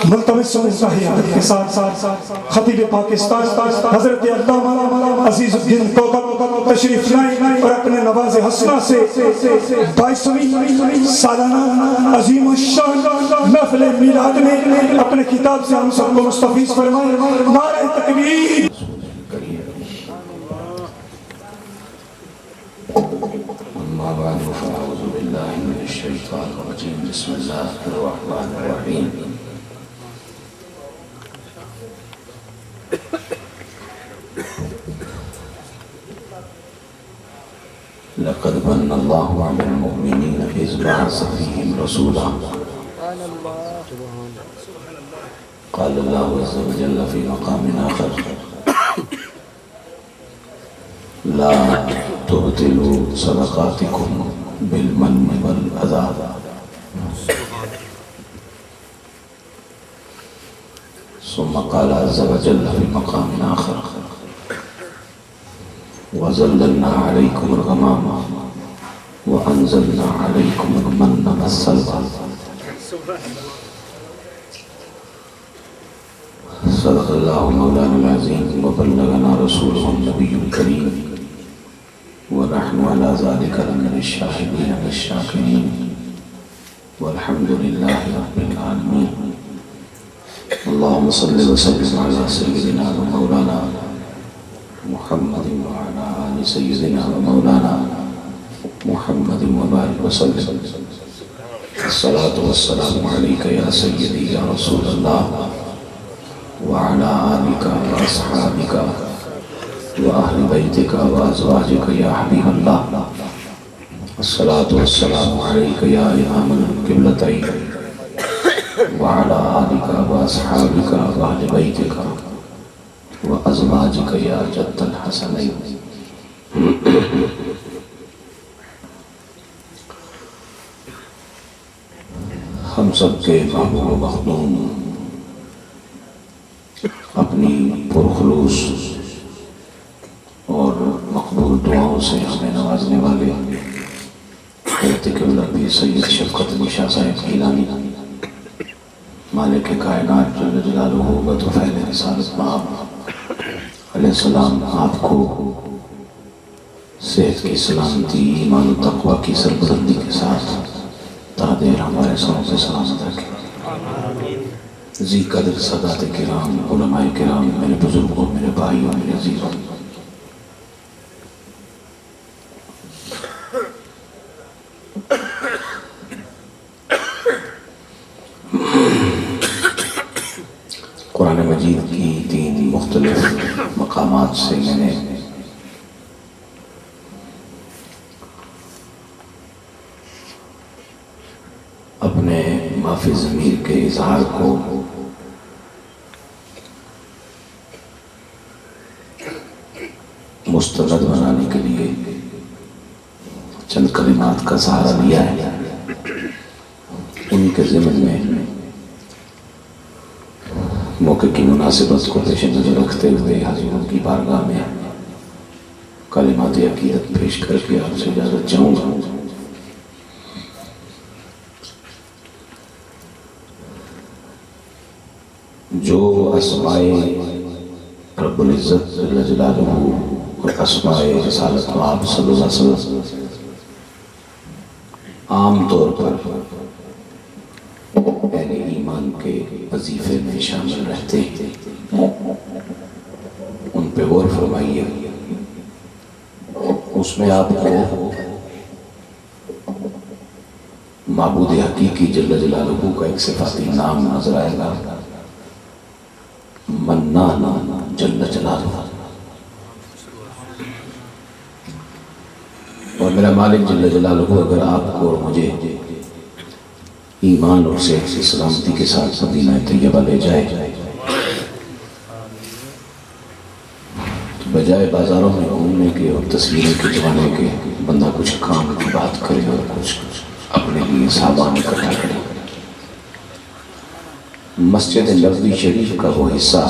ملتمس صحیحات کے ساتھ خطیب پاکستان حضرت علامہ عزیز الدین کوکب تشریف لائیں اور اپنے نواز حسنہ سے 22ویں سالانہ عظیم الشان محفل میلاد میں اپنے خطاب سے ہم سب کو مستفیض فرمائیں. نعرہ تکبیر. اما بعد فاعوذ باللہ من الشیطان الرجیم. بسم اللہ الرحمن الرحیم. لقد من الله على المؤمنين إذ بعث فيهم رسولا. قال الله عز وجل في مقام آخر لا تبطلوا صدقاتكم بالمن والأذى. ثم قال عز وجل في مقام آخر وَظَلَّلْنَا عَلَيْكُمُ الْغَمَامَ وَأَنزَلْنَا عَلَيْكُمُ الْمَنَّ وَالسَّلْوَىٰ. صدق اللہ مولانا العظیم وبلغنا رسولہ النبی الکریم ونحن علی ذلک لمن الشاہدین والشاکرین والحمد للہ رب العالمین. اللہم صلی وسلم علی سیدنا و مولانا محمد وعلى آل سيدنا ومولانا محمد وبارك وسلم. الصلاة والسلام عليك يا سيدي يا رسول الله وعلى آلك وأصحابك وأهل بيتك وأزواجك يا حبيب الله. الصلاة والسلام عليك يا إمام القبلتين وعلى آلك وأصحابك وأهل بيتك وَأَزْوَاجِكَ يَا جَدَّ الْحَسَنَيْنِ. ہم سب کے محبوب و مخدوم اپنی پرخلوص اور مقبول دعاؤں سے ہمیں نوازنے والے حضرت قبلہ بھی سید شفقت علی شاہ صاحب گیلانی مالک کائنات جل جلالہ و طفیل رسالت مآب علیہ السلام آپ کو صحت کی سلامتی ایمان و تقوی کی سربلندی کے ساتھ تادیر ہمارے سروں سے سلامت رکھے. ذی قدر سادات کرام علماء کرام میرے بزرگوں میرے بھائیوں میرے عزیزوں قرآن مجید کی 3 مختلف مقامات سے میں نے اپنے معافی ضمیر کے اظہار کو مستند بنانے کے لیے چند کلمات کا سہارا لیا ہے. انہی کے ضمن میں موقع کی مناسبت کو پیش نظر رکھتے ہوئے حضور کی بارگاہ میں کلمات عقیدت پیش کر کے آپ سے اجازت چاہوں گا. جو اسماء رب العزت جل جلالہ اور اسماء رسالت آپ صلی اللہ علیہ وسلم عام طور پر اہل ایمان کے وظیفے میں شامل رہتے ہیں ان پہ غور فرمائیے. اس میں آپ کو معبود حقیقی جل جلالہ کا ایک صفاتی نام نظر آئے گا منان جل جلالہ. اور میرا مالک جل جلالہ اگر آپ کو اور مجھے ایمان اور صحت کی سلامتی کے ساتھ مدینہ طیبہ لے جائے تو بجائے بازاروں میں گھومنے کے اور تصویریں کھنچوانے کے بندہ کچھ کام کی بات کرے اور کچھ اپنے لیے سامان اکٹھا کرے. مسجد نبوی شریف کا وہ حصہ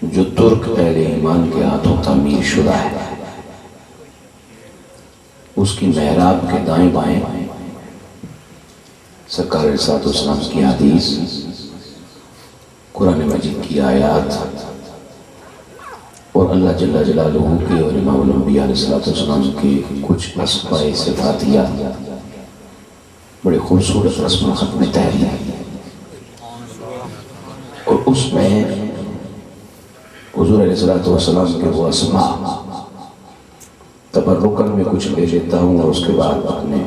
جو ترک اہل ایمان کے ہاتھوں تعمیر شدہ ہے اس کی محراب کے دائیں بائیں سرکار رسالت والسلام کی حدیث، قرآن مجید کی آیات اور اللہ جل جلالہ کے اور امام الانبیاء علیہ السلام کے کچھ اسماء صفاتیہ بڑے خوبصورت رسم الخط میں تحریر ہے، اور اس میں حضور علیہ السلام کے وہ اسماء تبرکن میں کچھ لے لیتا ہوں اور اس کے بعد اپنے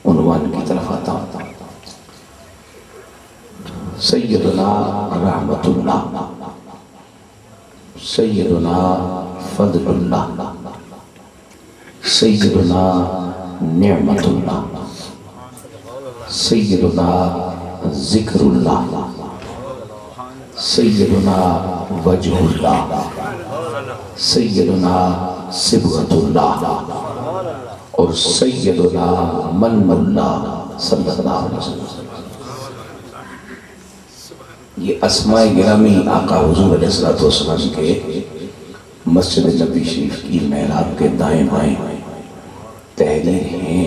عنوان کی طرف آتا ہوں۔ سیدنا رحمت اللہ، سیدنا فضل اللہ، سیدنا نعمت اللہ، سیدنا ذکر اللہ، سیدنا وجہ اللہ، سیدنا صبغت اللہ، اور سیدنا من اللہ صلی اللہ علیہ وسلم۔ یہ اسماء گرامی آقا حضور علیہ السلام کے مسجد نبی شریف کی محراب کے دائیں بائیں تحریر ہیں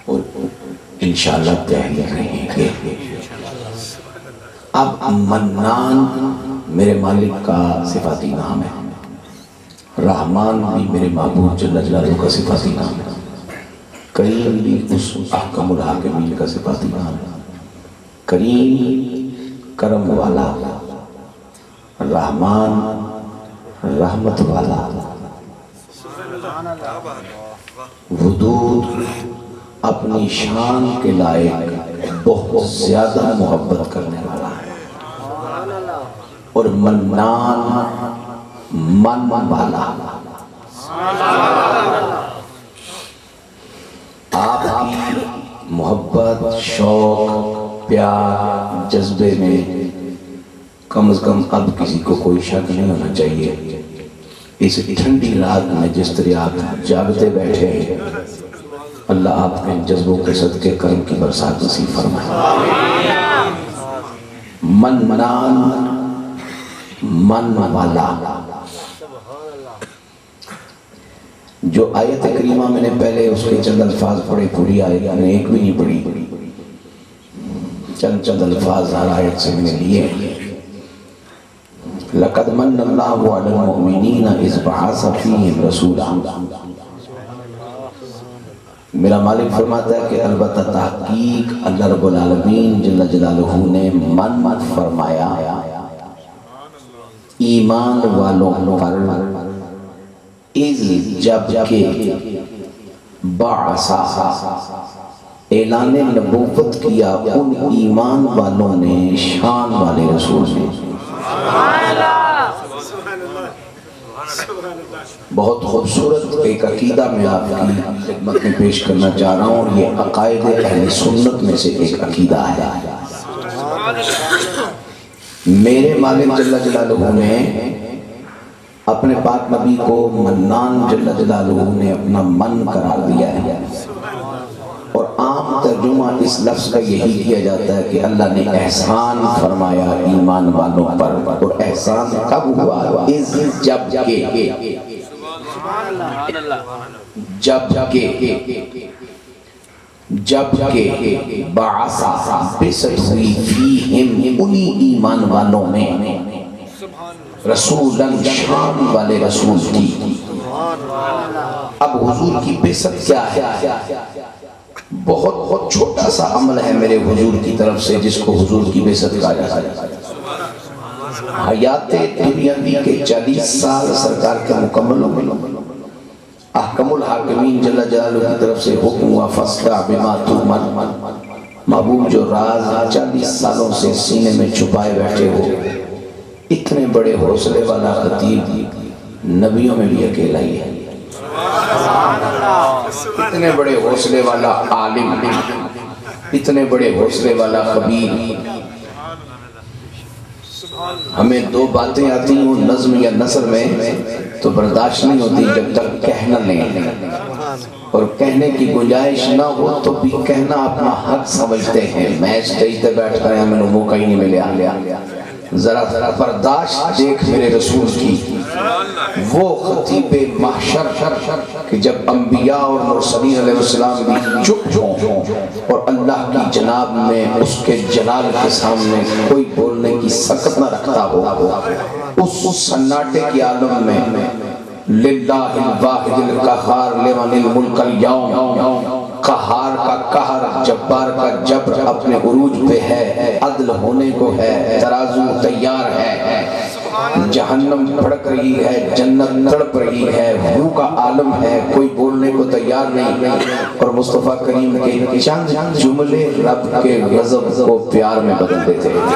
اور انشاءاللہ تحریر رہیں گے۔ اب منان میرے مالک کا صفاتی نام ہے، رحمان بھی میرے معبود جل جلالہ کا صفاتی نام ہے، کریم بھی اس احکم الحاکمین کا صفاتی نام ہے۔ کریم کرم والا، رحمان رحمت والا، ودود اپنی شان کے لائق بہت زیادہ محبت کرنے والا ہے، اور منان من والا، آپ کی محبت، شوق، پیار، جذبے میں کم از کم اب کسی کو کوئی شک نہیں ہونا چاہیے۔ اس ٹھنڈی رات میں جس طرح آپ جاگتے بیٹھے ہیں، اللہ آپ کے جذبوں کے صدقے کرم کی برسات نصیب فرمائے۔ منان من والا، جو آیت کریمہ میں نے پہلے اس کے چند الفاظ پڑھے، پوری آیت میں ایک بھی نہیں پڑھی، چند الفاظ ہر آیت سے میں نے لیے۔ لَقَدْ مَنَّ اللَّهُ عَلَى الْمُؤْمِنِينَ إِذْ بَعَثَ فِيهِمْ رَسُولًا۔ میرا مالک فرماتا ہے کہ البتہ تحقیق اللہ رب العالمین جل جلالہ نے من فرمایا ایمان والوں پر، اذ جب کہ بعثا اعلان نبوت کیا ان ایمان والوں نے، شان والے رسول نے۔ بہت خوبصورت ایک عقیدہ میں آپ کی خدمت میں پیش کرنا چاہ رہا ہوں، اور یہ عقائد اہل سنت میں سے ایک عقیدہ ہے۔ میرے مالک جل جلالہ نے اپنے پاک نبی کو منان جل جلالہ نے اپنا من قرار دیا ہے، اور عام ترجمہ اس لفظ کا یہی کیا جاتا ہے کہ اللہ نے احسان فرمایا ایمان والوں پر، اور احسان کب ہوا؟ جب کہ بعثا بسط ہوئی فیہم انہی ایمان والوں میں رسولاً، شان والے رسول کی۔ اب حضور کی بسط کیا ہے؟ بہت چھوٹا سا عمل ہے میرے حضور کی طرف سے جس کو حضور کی بسط کہا جاتا ہے۔ حیات دنیاوی کے 40 سال سرکار کے مکمل ہوئے، احکم الحاکمین جل جلالہ کی طرف سے حکم ہوا فاصدع بما تؤمر، محبوب جو راز 40 سالوں سے سینے میں چھپائے بیٹھے ہو۔ اتنے بڑے حوصلے والا خطیب نبیوں میں بھی اکیلا ہی ہے، اتنے بڑے حوصلے والا عالم، اتنے بڑے حوصلے والا خبیر۔ ہمیں دو باتیں آتی ہوں نظم یا نثر میں تو برداشت نہیں ہوتی جب تک کہنا نہیں، اور کہنے کی گنجائش نہ ہو تو بھی کہنا اپنا حق سمجھتے ہیں۔ میں اسٹیج پہ بیٹھ کر میں نے موقع ہی نہیں ملیا، ذرا برداشت دیکھ میرے رسول کی، وہ خطیب محشر کہ جب انبیاء اور مرسلین علیہ السلام بھی چپ ہوں اور اللہ کی جناب میں اس کے جلال کے سامنے کوئی بولنے کی سکت نہ رکھتا ہو، اس سناٹے کی عالم میں للہ الواحد القہار لمن الملک اليوم، قہار کا قہر، جبار کا جبر اپنے عروج پہ ہے، عدل ہونے کو ہے، ترازو تیار ہے، جہنم بھڑک رہی ہے، جنت تڑپ رہی ہے، روح کا عالم ہے، کوئی بولنے کو تیار نہیں، اور مصطفیٰ کریم کے چند جملے رب کے غضب کو پیار میں بدل دیتے ہیں۔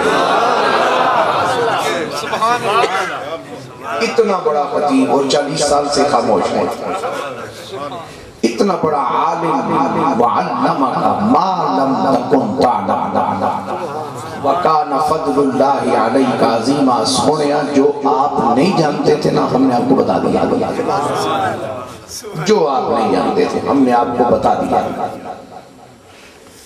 اتنا بڑا خطیب اور 40 سال سے خاموش ہے، اتنا بڑا عالم، وعلمک ما لم تکن تعلم وکان فضل اللہ علیک عظیما، سونیا جو آپ نہیں جانتے تھے نا ہم نے آپ کو بتا دیا، جو آپ نہیں جانتے تھے ہم نے آپ کو بتا دیا۔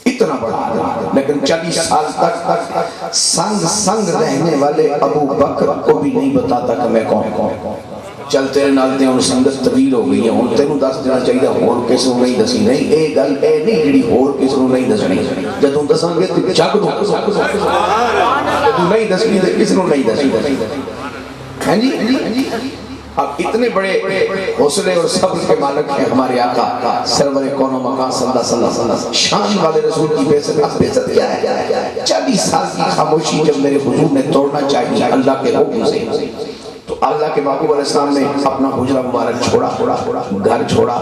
اتنا بڑا عالم، لیکن 40 سال تک سنگ رہنے والے ابو بکر کو بھی نہیں بتاتا کہ میں کون کون۔ چلتے نالتے ہیں، سنگت طویل ہو گئی ہے، ہوں تینوں دس دینا چاہیے اور کس کو نہیں دسی، نہیں اے گل اے نہیں جڑی اور کس کو نہیں دسنی، جدوں دساں گے تے جگ دو، جدوں نہیں دسنی تے کس کو نہیں دسی۔ ہیں جی اب اتنے بڑے حوصلے اور صبر کے مالک ہیں ہمارے آقا سرور کون و مکان صلی اللہ علیہ وسلم، شان والے رسول کی بیعت۔ اب بیعت کیا ہے؟ 40 سال کی خاموشی جب میرے حضور نے توڑنا چاہیے اللہ کے حکم سے، تو اللہ کے محبوب علیہ السلام نے اپنا حجرہ مبارک چھوڑا، گھر چھوڑا،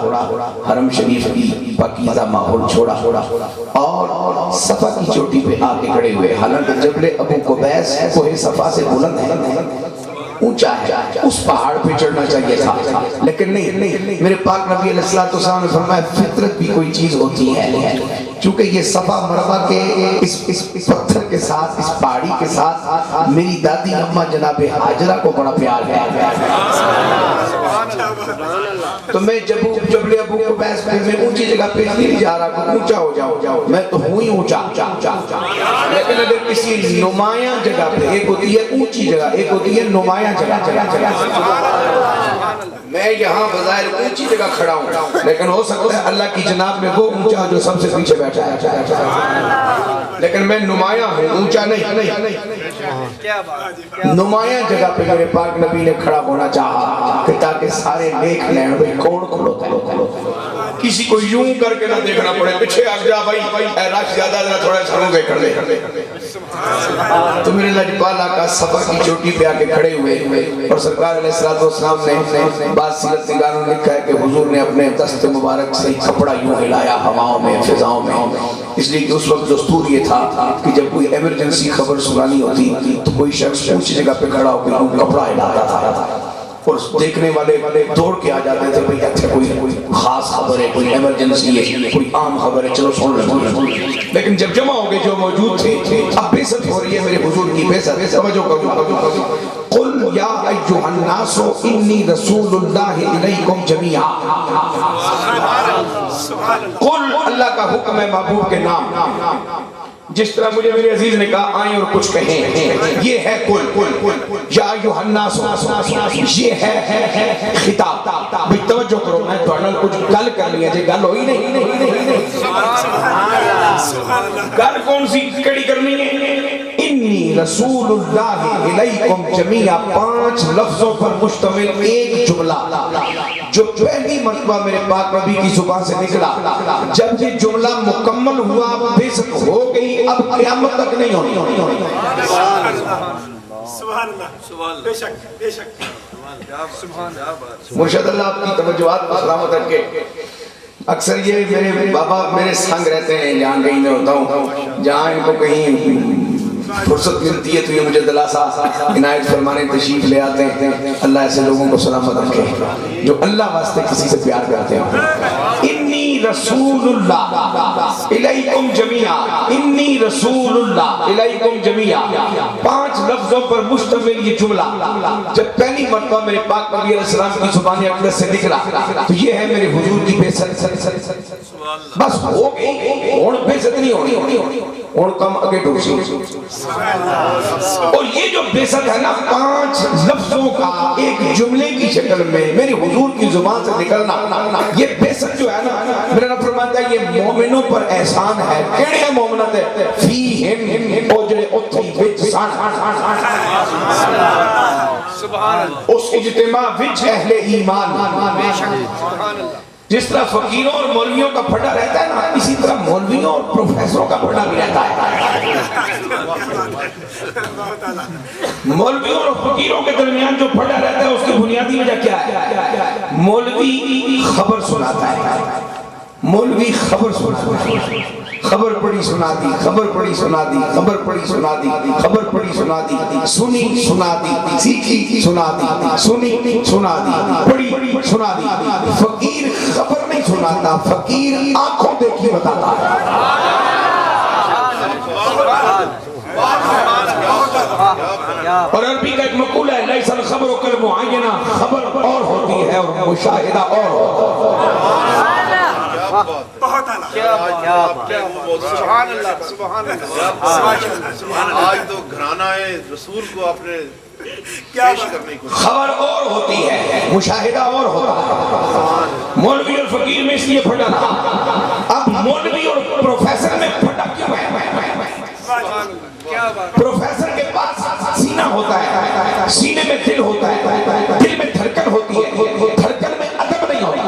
حرم شریف کی پاکیزہ ماحول چھوڑا، اور صفا کی چوٹی پہ آ کے کھڑے ہوئے۔ حالانکہ جبل ابو قبیس کوہ صفا سے بلند ہے، اونچا ہے، اس پہاڑ پہ چڑھنا چاہیے تھا، لیکن نہیں، میرے پاک نبی علیہ السلام نے فرمایا فطرت بھی کوئی چیز ہوتی ہے، چونکہ یہ صفا مروہ کے اس پتھر کے ساتھ، اس پہاڑی کے ساتھ میری دادی اماں جناب حاجرہ کو بڑا پیار ہے، تو میں جبل ابو قبیس پہ میں اونچی جگہ پہ نہیں جا رہا کہ اونچا ہو جاؤ، میں تو ہوں ہی اونچا، لیکن اگر کسی نمایاں جگہ پہ، ایک ہوتی ہے اونچی جگہ، ایک ہوتی ہے نمایاں جگہ، میں یہاں بظاہر اونچی جگہ کھڑا ہوں، لیکن ہو سکتا ہے اللہ کی جناب میں وہ اونچا جو سب سے پیچھے بیٹھا ہے، لیکن میں نمایاں ہوں، اونچا نہیں۔ نمایاں جگہ پہ میرے پاک نبی نے کھڑا ہونا چاہا کہ تاکہ سارے دیکھ لیں بھئی کون کھڑوتا ہے، کسی کو یوں کر کے نہ دیکھنا پڑے، پیچھے آگ جا بھائی اے رش زیادہ تھوڑا سروں دے کر دے، تو میرے لجپال آقا صفا کی چوٹی پہ آ کے کھڑے ہوئے، اور سرکار علیہ السلام نے بعض سیرت نگاروں نے لکھا ہے کہ حضور نے اپنے دست مبارک سے کپڑا یوں ہلایا ہواؤں میں، فضاؤں میں، اس لیے کہ اس وقت دستور یہ تھا کہ جب کوئی ایمرجنسی خبر سنانی ہوتی تو کوئی شخص اونچی جگہ پہ کھڑا ہو کے کپڑا ہلاتا تھا، اور دیکھنے والے دوڑ کے آ جاتے تھے بھئی اچھا کوئی خاص خبر ہے، کوئی ایمرجنسی ہے، کوئی عام خبر ہے، چلو سن لیں۔ لیکن جب جمع ہو گئے جو موجود تھے، اب بیعت ہو رہی ہے میرے حضور کی بیعت، توجہ کرو، قل یا ایھا الناس انی رسول اللہ الیکم جمیعا، قل اللہ کا حکم ہے محبوب کے نام، جس طرح مجھے میرے عزیز نے کہا آئیں اور کچھ کہیں، یہ ہے قل یا ایھا الناس، یہ ہے خطاب۔ بھی توجہ کرو، میں تو انہوں کچھ گل کر لیا جے گل ہوئی نہیں، گل کون سی کڑی کرنی ہے؟ انی رسول اللہ الیکم جمیعا، 5 لفظوں پر مشتمل ایک جملہ جو پہلی مرتبہ میرے پاک نبی کی زبان سے نکلا، جب یہ جملہ مکمل ہوا، بیعت ہو گئی، اب قیامت تک نہیں ہونی۔ سبحان اللہ، بے شک مرشد اللہ آپ کی توجہات کو سلامت رکھے۔ اکثر یہ میرے بابا میرے سنگ رہتے ہیں، جہاں کہیں میں ہوتا ہوں، جہاں ان کو کہیں فرصت ملتی ہے تو یہ مجھے دلاسا عنایت فرمانے تشریف لے آتے ہیں۔ اللہ ایسے لوگوں کو سلامت رکھے جو اللہ واسطے کسی سے پیار کرتے ہیں۔ انی رسول اللہ الیکم جمیعا، انی رسول اللہ الیکم جمیعا، 5 لفظوں پر مشتمل یہ جملہ جب پہلی مرتبہ میرے پاک نبی علیہ السلام کی زبان اقدس سے نکلا تو یہ ہے میرے حضور کی بعثت. بس ہو گئی اور بعثت نہیں ہونی اور کم آگے ڈوسی. اور یہ جو بعثت ہے نا 5 لفظوں کا ایک جملے کی شکل میں میرے حضور کی زبان سے نکلنا, یہ بعثت جو ہے نا میرا رب فرماتا ہے یہ مومنوں پر احسان ہے. کیڑے ہیں مومنات ہے فیہم او جڑے اتھی وچ سان اس اجتماع وچ اہل ایمان. جس طرح فقیروں اور مولویوں کا پھٹا رہتا ہے نا اسی طرح مولویوں اور پروفیسروں کا پھٹا بھی رہتا ہے. مولویوں اور فقیروں کے درمیان جو پھٹا رہتا ہے اس کی بنیادی وجہ کیا ہے؟ مولوی خبر سناتا ہے, مولوی خبر سناتا ہے, خبر پڑھی سنا دی, خبر پڑھی سنا دی, خبر پڑھی سنا دی, خبر پڑھی سنا دی, سنی سنا دی, سیکھی سنا دی, سنی سنا دی, پڑھی سنا دی. فقیر خبر نہیں سناتا, فقیر آنکھوں دیکھی بتاتا ہے. اور عربی کا ایک مقولہ ہے لیس الخبر کالمعینہ, خبر اور ہوتی ہے اور مشاہدہ اور ہوتا ہے. بہت سبحان اللہ سبحان اللہ. آج تو گھرانہ رسول کو آپ نے پیش کرنے کو خبر اور ہوتی ہے مشاہدہ اور ہوتا ہے. مولوی اور فقیر میں اس لیے پھٹا رہا. اب مولوی اور پروفیسر میں پھٹا کیوں ہے؟ پروفیسر کے پاس سینہ ہوتا ہے, سینے میں دل ہوتا ہے, دل میں دھڑکن ہوتی ہے, دھڑکن میں ادب نہیں ہوتا.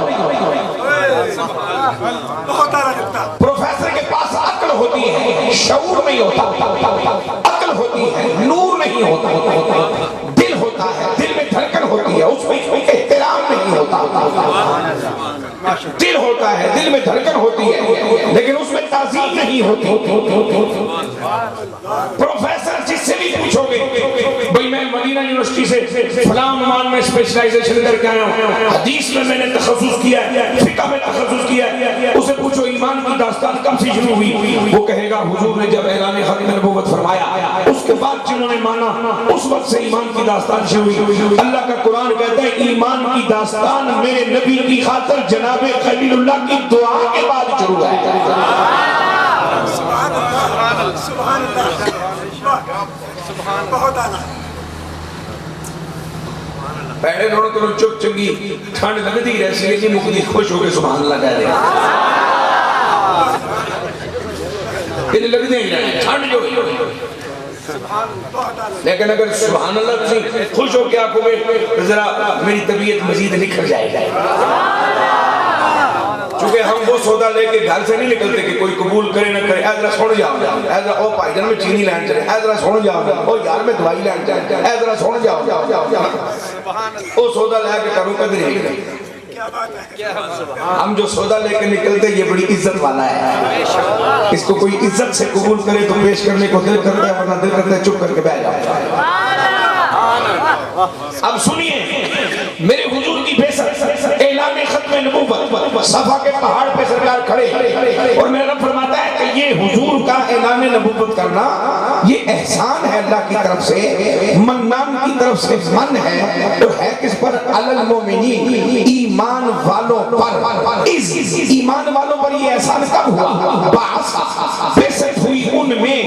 پروفیسر کے پاس عقل ہوتی ہے, شعور نہیں ہوتا. عقل ہوتی ہے, نور نہیں ہوتا. دل ہوتا ہے, دل میں دھڑکن ہوتی ہے, اس میں احترام نہیں ہوتا. دل ہوتا ہے, دل میں دھڑکن ہوتی ہے لیکن اس میں تعظیم نہیں ہوتی. پروفیسر جس سے بھی پوچھو گے بھئی میں مدینہ یونیورسٹی سے فلاں عنوان میں اسپیشلائزیشن کر کے آیا ہوں, حدیث میں نے تخصص کیا ہے, فقہ میں تخصص کیا ہے, اسے پوچھو ایمان کی داستان کب سے شروع ہوئی, وہ کہے گا حضور نے جب اعلان ختم نبوت فرمایا اس کے بعد جنہوں نے مانا اس وقت سے ایمان کی داستان شروع ہوئی. اللہ کا قرآن کہتا ہے ایمان کی داستان میرے نبی کی خاطر جناب خلیل اللہ کی دعا کے بعد شروع ہے. سبحان اللہ بہت اعلیٰ. پہلے نوڑوں تو چپ چنگی ٹھنڈ لگتی رہے سی لیکن مکدی خوش ہو کے سبحان اللہ کہہ رہے ہیں لگتے ہی رہے ٹھنڈ جو لیکن اگر سبحان اللہ تسی خوش ہو کے آپ ہوئے ذرا میری طبیعت مزید نکھر جائے گا. چونکہ ہم وہ سودا لے کے گھر سے نہیں نکلتے کہ کوئی قبول کرے نہ کرے. اے ذرا سن جاؤ, اے ذرا او بھائی جان میں چینی لین چلے, اے ذرا سن جاؤ, او یار میں دوائی لین چلے, اے ذرا سن جاؤ. او سودا لے کے کروں قدر نہیں. ہم جو سودا لے کے نکلتے یہ بڑی عزت والا ہے, اس کو کوئی عزت سے قبول کرے تو پیش کرنے کو دل کرتا ہے ورنہ دل کرتا ہے چپ کر کے بیٹھ جاتا ہے. اب سنیے میرے حضور کی بعثت اعلان ختم نبوت صفا کے پہاڑ پہ سرکار کھڑے اور میرا رب فرماتا ہے کہ یہ حضور کا اعلان نبوت کرنا یہ احسان ہے اللہ کی طرف سے, منان کی طرف سے من ہے. تو ہے کس پر؟ علی المومنین, ایمان والوں پر. ایمان والوں پر یہ احسان کب ہوا؟ بعثت ہوئی ان میں,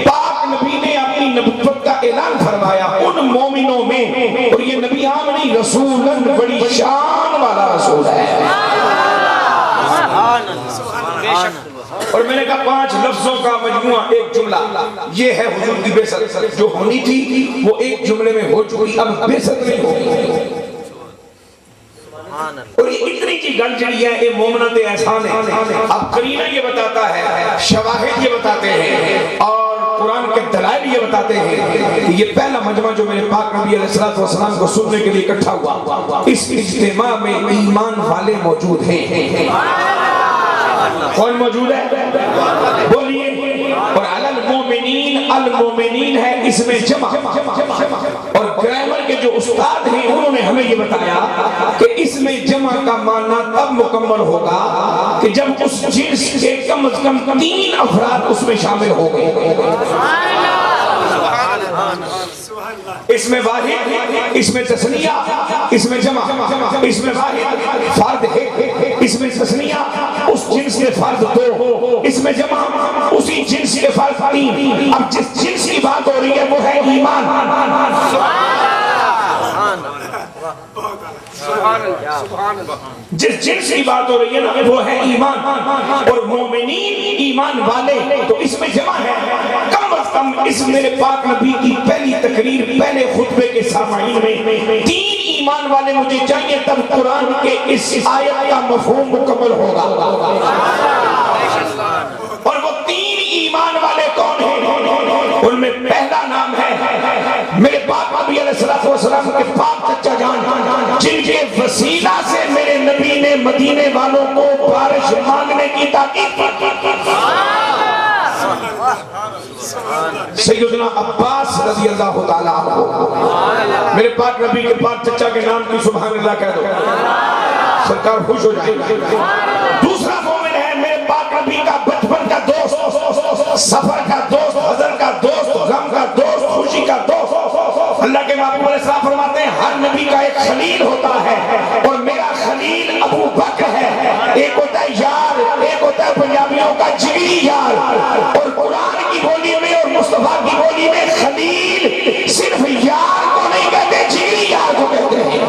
پاک نبی نے اپنی نبوت کا اعلان فرمایا ان مومنوں میں. اور یہ نبی عام نہیں, رسولن بڑی شان والا رسول ہے. اور میں نے کہا 5 لفظوں کا مجموعہ ایک جملہ, یہ ہے حضور کی بعثت. جو ہونی تھی وہ ایک جملے میں ہو چکی, اب بعثت نہیں ہوگی. اور یہ اتنی کی گل جڑی ہے یہ مومنت احسان ہے. اب قرینہ یہ بتاتا ہے, شواہد یہ بتاتے ہیں اور قرآن کے دلائل یہ بتاتے ہیں کہ یہ پہلا مجمع جو میرے پاک نبی علیہ السلام کو سننے کے لیے اکٹھا ہوا, اس اجتماع میں ایمان والے موجود ہیں. کون موجود ہے بولیے؟ اور علی المومنین, المومنین ہے اس میں جمع. اور گرامر کے جو استاد ہیں انہوں نے ہمیں یہ بتایا کہ اس میں جمع کا معنی تب مکمل ہوگا کہ جب اس جنس کے کم از کم 3 افراد اس میں شامل ہو گئے. اس میں واحد، اس میں تثنیہ، اس میں جمع، اس میں واحد فرد ہے، اس میں تثنیہ اس جنس کے فرد دو، اس میں جمع اسی جنس کے فرد تین۔ اب جس جنس کی بات ہو رہی ہے وہ ہے ایمان۔ جس جنس کی بات ہو رہی ہے نا وہ ہے ایمان، اور مومنین ایمان والے، تو اس میں جمع ہے۔ کم از کم اس میرے پاک نبی کی پہلی تقریر، پہلے خطبے کے سامعین میں 3 ایمان والے مجھے چاہیے، تب قرآن کے اس آیت کا مفہوم مکمل ہوگا۔ اور وہ 3 ایمان والے کون ہیں؟ ان میں پہلا نام ہے میرے پاک نبی علیہ السلام کے پاک چچا جان، جن کے وسیلہ سے میرے نبی نے مدینے والوں کو بارش مانگنے کی تاکید کی۔ سیدنا عباس رضی اللہ تعالیٰ عنہ، میرے پاک نبی کے پاک چچا کے نام کی سبحان اللہ کہہ دو، سرکار خوش ہو جائے گا۔ دوسرا مومن ہے میرے پاک نبی کا بچپن کا دوست، سفر کا دوست، حضر کا دوست، غم کا دوست، خوشی کا دوست۔ اللہ کے محبوب علیہ السلام فرماتے ہیں ہر نبی کا ایک خلیل ہوتا ہے، اور میرا خلیل ابو بکر ہے۔ ایک ہوتا ہے یار، ایک ہوتا ہے پنجابیوں کا جگری یار، اور قرآن کی بولی میں اور مصطفیٰ کی بولی میں خلیل صرف یار کو نہیں کہتے، جگری یار کو کہتے ہیں۔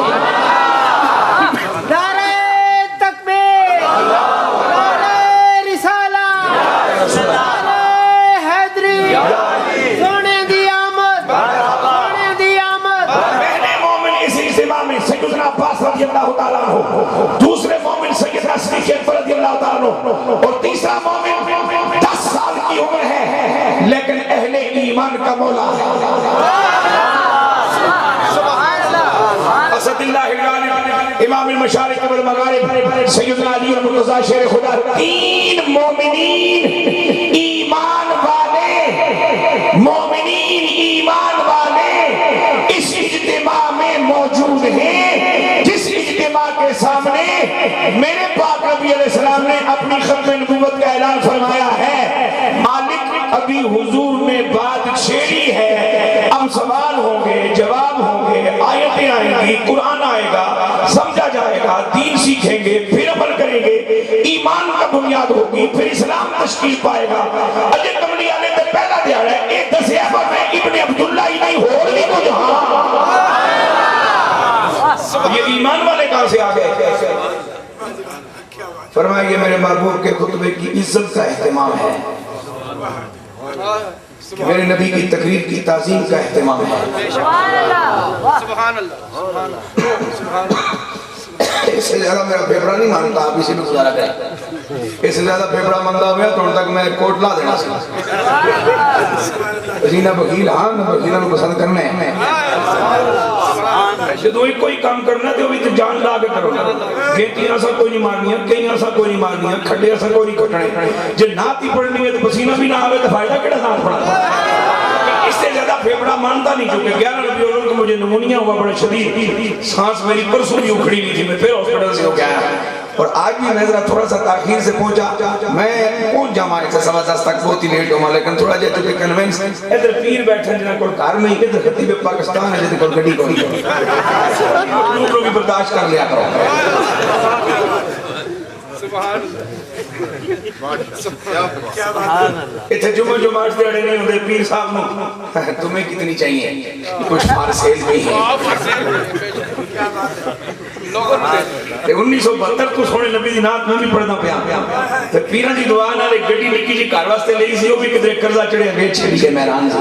دوسرے مومن سیدنا صدیق اکبر رضی اللہ تعالیٰ عنہ، اور تیسرا مومن 10 سال کی عمر ہے لیکن اہل ایمان کا مولا ہے۔ اسد اللہ الغالب، امام المشارق والمغارب، سیدنا علی المرتضیٰ شیر خدا۔ 3 مومنین ایمان والے، مومنین ایمان والے اس اجتماع میں موجود ہیں، جس اجتماع کے سامنے میرے پاک نبی علیہ السلام نے اپنی ختم نبوت کا اعلان فرمایا ہے۔ مالک ابھی حضور میں بات چھیڑی ہے، اب سوال ہوں گے، جواب ہوں گے، آیتیں آئیں گی، قرآن آئے گا، سمجھا جائے گا، دین سیکھیں گے، پھر عمل کریں گے، ایمان کا بنیاد ہوگی، پھر اسلام تشکیل پائے گا۔ اجے کملی والے تے پہلا دیہڑا ہے، اے دسیا پر میں ابن عبداللہ ہی نہیں ہو رہی کچھ۔ ہاں یہ ایمان والے کہاں سے آگئے؟ فرمائیے میرے محبوب کے خطبے کی عزت کا اہتمام ہے، میرے نبی کی تقریر کی تعظیم کا اہتمام ہے۔ سبحان اللہ، سبحان اللہ، سبحان اللہ۔ اس سے زیادہ میرا پیپرا نہیں مانتا، آپ اسی میں گزارا کریں۔ اس سے زیادہ پیپرا مانتا ہویا تو ان تک میں کوٹ لا دینا سی۔ پسینہ بخیل، ہاں نہ بخیلہ نو پسند کرنے ہیں۔ جدو ایک کوئی کام کرنا تو بھی تو جان لا کے کرو، گھنٹی ایسا کوئی نہیں مارنی ہے، کئی ایسا کوئی نہیں مارنی ہے، کھڑے ایسا کوئی نہیں کھٹنے، جب نات ہی پڑھنی ہے تو پسینہ بھی نہ آوے تو فائدہ کڑا نات پڑھا۔ اس سے زیادہ پھیپڑا مانتا نہیں، چونکہ 11 ربیع الاول کو مجھے نمونیا ہوا بڑا شدید، سانس میری پرسوں بھی اکھڑی نہیں تھی، میں پھر ہاسپٹل سے ہو گیا، اور آج بھی میں ذرا تھوڑا سا تاخیر سے پہنچا، میں پہنچ جاما ایسے 10:15 تک بہت ہی لیٹ ہوں، لیکن تھوڑا جے تجھے کنوینس ادھر پیر بیٹھے جنہاں کوئی کار نہیں، ادھر خطیب پاکستان ہے جنہاں کوئی گڑی کوئی دوسروں بھی برداشت کر لیا کرو۔ سبحان اتھے جمعہ جمعہ دیڑے نہیں ہوتے پیر صاحب نو تمہیں کتنی چاہیے، کچھ فارسیل بھی ہے۔ 1972 تو سونے نبی دی نات میں بھی پڑھنا پیا، تے پیران دی دعا نال ایک گڈی نکی جی گھر واسطے لئی سی، وہ بھی کدھر قرضہ چڑھے گئے چھڑی کے میران سے،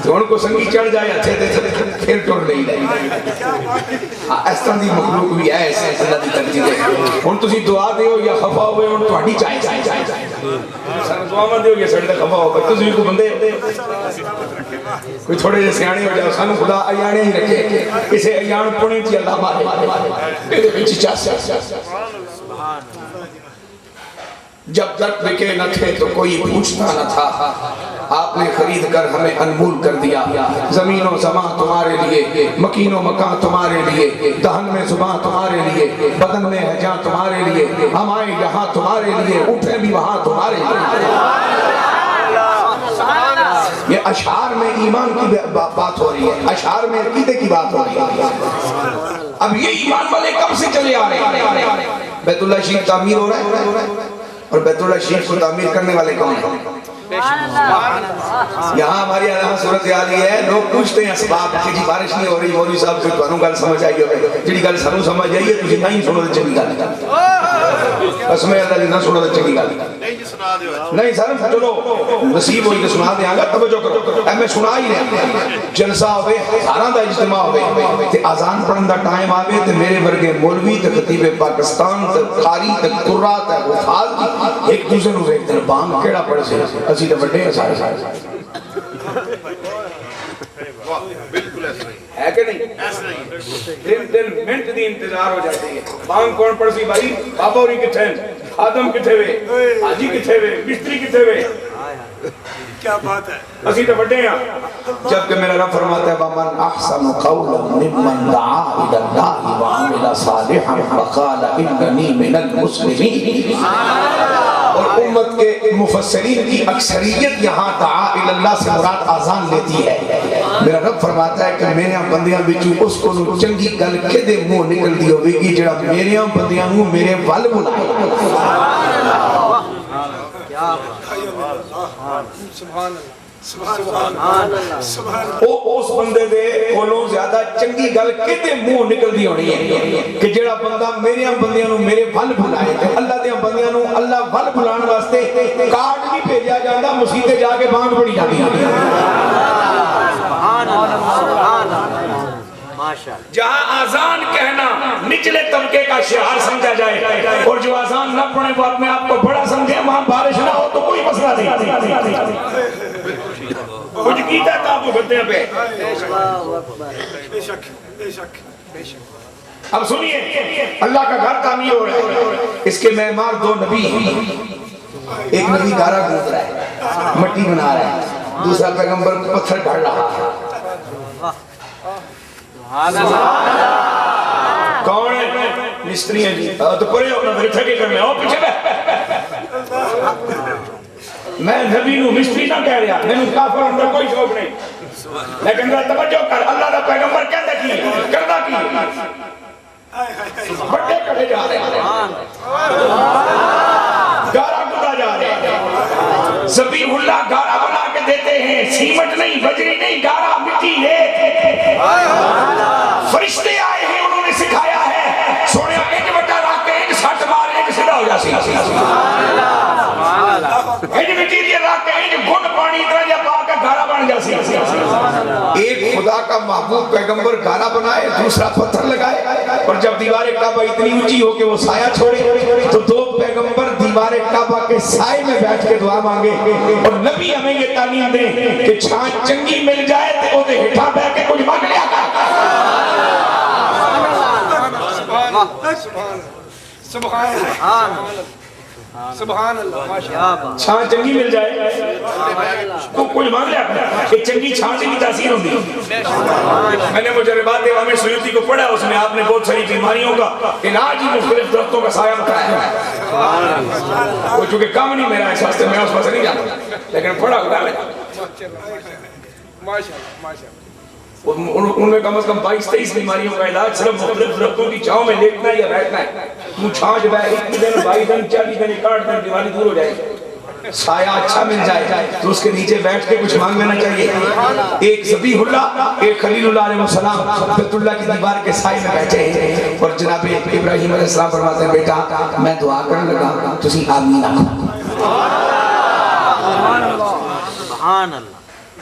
تو ان کو سنگی چڑھ جائے اچھے تے پھر ٹر نہیں لے۔ اس طرح دی مخلوق بھی ہے، اس اللہ دی ترجیح ہے۔ ہن تسی دعا دیو یا خفا ہوئے، ہن تہاڈی چاہے سن دعا دیو یا سڑے خفا ہو، تسی کو بندے کوئی تھوڑے جے سیانے ہو جاؤ، سانو خدا ایانے ہی رکھے، اسے ایان پونے چی اللہ مارے جب تک بکے نہ تھے تو کوئی پوچھتا نہ تھا، آپ نے خرید کر ہمیں انمول کر دیا۔ زمین و زمان تمہارے لیے، مکین و مکان تمہارے لیے، دہن میں زبان تمہارے لیے، بدن میں ہے جان تمہارے لیے، ہم آئے یہاں تمہارے لیے، اٹھے بھی وہاں تمہارے لیے۔ یہ اشعار میں ایمان کی بات ہو رہی ہے، اشعار میں عقیدے کی بات ہو رہی ہے. اب یہ ایمان والے کب سے چلے آ رہے ہیں؟ بیت اللہ شریف تعمیر ہو رہا ہے اور بیت اللہ شریف کو تعمیر کرنے والے کون ہیں؟ یہاں ہماری یہاں صورت حال یہ ہے، لوگ پوچھتے ہیں اسباب کہ جی بارش نہیں ہو رہی، مولوی صاحب کو تانوں گل سمجھ آئی ہوگی، جڑی گل سانوں سمجھ آئی ہے تسی نہیں سنو تے چنگی گل. قسم اللہ دی نہ سنو تے چنگی گل نہیں جی سنا دیو. نہیں سر چلو نصیب ہوئی تو سنا دیاں گا. توجہ کرو، اے میں سنا ہی رہا. جلسہ ہوئے، ہزاراں دا اجتماع ہوئے تے اذان پڑھن دا ٹائم آوے تے میرے ورگے مولوی تے خطیب پاکستان تے قاری تے قراء تے حفاظ ایک دوسرے نوں ویکھدے بانگ کیڑا پڑھ سی اسی تے بڑے ہیں سارے بالکل ایسا نہیں ہے کہ نہیں؟ ایسا نہیں. دن منٹ دی انتظار ہو جاتی ہے. بانگ کون پڑھ سی بھائی؟ بابا ہوری کتھے ہیں؟ خادم کتھے ہوئے؟ حاجی کتھے ہوئے؟ مستری کتھے ہوئے؟ کیا بات ہے. اسی تو بڑے ہیں. جبکہ میرا رب فرماتا ہے وَمَنْ أَحْسَنُ قَوْلًا مِّمَّنْ دَعَا إِلَى اللَّهِ وَعَمِلَ صَالِحًا وَقَالَ إِنَّنِي مِنَ الْمُسْلِمِينَ. اور امت کے مفسرین کی اکثریت یہاں دعا الی اللہ سے مراد آزان لیتی ہے. میرا رب فرماتا ہے کہ میرے بندیاں بچوں اس کو چنگی گل کدے منہ نکل دی ہوئے گی جڑا میرے بندیاں نوں میرے ول بلائے. اس بندے دے کولوں زیادہ چنگی گل کدے منہ نکل دی ہونی ہے کہ جڑا بندہ میرے بندیاں نوں میرے ول بلائے. اللہ دے بندیاں نوں اللہ ول بلان واسطے کارڈ نہیں بھیجا جاندا، مسجد جا کے بانگ پڑھی جاندی ہے. جہاں آزان کہنا نچلے طبقے کا شعار سمجھا جائے اور جو آزان نہ پڑھے وہ اپنے آپ کو بڑا سمجھے، وہاں بارش نہ ہو تو کوئی مسئلہ نہیں. کچھ کیتا تابو بھتے ہیں پہ. اب سنیے، اللہ کا گھر تعمیر ہو رہا ہے. اس کے معمار دو نبی ہیں. ایک نبی گارا گھوم رہا ہے، مٹی بنا رہا ہے، دوسرا پیغمبر پتھر ڈھڑ رہا ہے. کون ہے؟ مستری ہیں جی. تو پڑے ہو نا میرے تھکے کرنے ہو پیچھے میں نبی نو مستری نہ کہہ رہا، میں نو کافر اندر کوئی شوق نہیں. لیکن ذرا توجہ کر، اللہ دا پیغمبر کہتا کی کرنا کی بڑے کٹے جا رہے ہیں، گارا کٹا جا رہے ہیں. ذبیح اللہ گارا بنا کے دیتے ہیں، سیمنٹ نہیں، بجری نہیں، گارا مٹی ہے. فرشتے آئے ہیں، انہوں نے سکھایا ہے سونے ایک بٹا رکھ کے ایک سٹ مار ایک سیدھا ہو جاسی. ایک مٹی دیا رکھ کے ایک گھن پانی اتنا جا پا کے گارا بن جاسی. ایک خدا کا محبوب پیغمبر گارا بنائے، دوسرا پتھر لگائے، اور جب دیوار کعبہ اتنی اونچی ہو کہ وہ سایہ چھوڑے تو دو پیغمبر دیوار کعبہ کے سائے میں بیٹھ کے دعا مانگے. اور نبی ہمیں یہ تعلیم دے کہ چھان چنگی مل جائے تو وہ دے ہٹھا بیٹھ کے کچھ مانگ لیا کر. سبحان اللہ. چھان چنگی مل جائے تو کوئی مانگ لیا کہ چنگی چھان سے کی تاثیر ہوگی. میں نے مجربات امام سیوطی کو پڑھا، اس میں آپ نے بہت ساری بیماریوں کا علاج ہی مختلف درختوں کا سایہ بتایا ہے. وہ چونکہ کام نہیں میرا اس واسطے میں اس واسطے نہیں جاتا، لیکن پڑھا ہوتا ہے. ان میں کم از کم 22-23 بیماریوں کا علاج صرف مختلف درختوں کی چھاؤں میں لیٹنا یا بیٹھنا ہے. تو چھاؤں جب ہے 1 دن 22 دن 40 دن 61 دن بیماری دور ہو جائے گی. سایہ اچھا مل جائے تو اس کے نیچے بیٹھ کے کچھ مانگ لینا چاہیے. ایک ذبیح اللہ، ایک خلیل اللہ علیہ السلام بیت اللہ کی دیوار کے سائے میں بیٹھے ہیں اور جناب ابراہیم علیہ السلام فرماتے ہیں بیٹا میں دعا کرنے لگا تسی آمین آکھو. سبحان اللہ.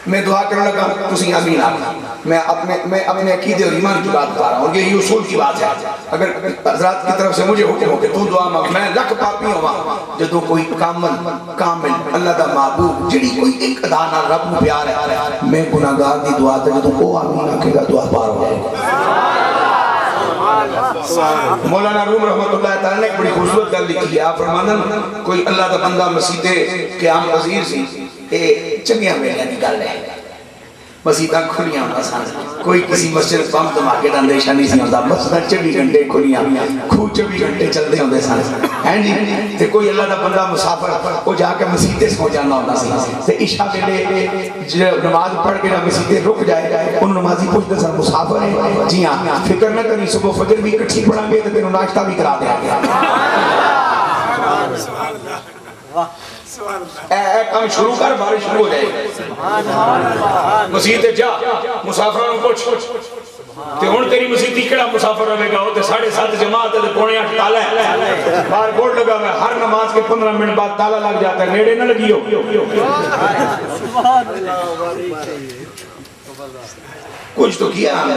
میں دعا کرنے لگا تسی آمین آکھو. میں اپنے عقیدے اور ایمان کی بات بتا رہا ہوں، یہ اصول کی بات ہے. اگر حضرات کی طرف سے مجھے حکم ہو کہ تو دعا مانگ، میں لکھ پاپی ہوا جدو کوئی کامل اللہ دا محبوب جڑی کوئی ایک ادا نہ رب نو پیار ہے، میں گناہگار دی دعا تے جدو او آمین آکھے گا دعا پار ہو جائے گا. مولانا روم رحمت اللہ تعالی نے ایک بڑی خوبصورت گل لکھی ہے. آپ فرماندن کوئی اللہ دا بندہ مسجد قیام پذیر سی، اے چنگیاں ویلیاں دی گل ہے. مسیطاں کھلیاں ہوتا سن کوئی کسی مسجد بم دھماکے دا اندیشہ نہیں سی ہوتا مسجد 24 گھنٹے کھلیاں کھو 24 گھنٹے چلتے ہوندے سن ہیں جی تے کوئی اللہ دا بندہ مسافر وہ جا کے مسجد سو جانا ہوتا سی تے عشاء ویلے نماز پڑھ کے نہ مسجد رک جائے ان نمازی پوچھتے سن مسافر ہے جی ہاں فکر نہ کری صبح فجر بھی اکٹھی پڑھیں گے تے تینوں ناشتہ بھی کرا دیا گیا اے کام شروع کر بارش شروع ہو جائے مسجد جا مسافروں کو پوچھ تے ہن تیری مسجد کیڑا مسافر رہے گا وہ تے 7:30 جماعت تے 7:45 تالا ہے باہر بورڈ لگا ہوا ہے ہر نماز کے 15 منٹ بعد تالا لگ جاتا ہے نیڑے نہ لگیو کچھ تو کیا ہم نے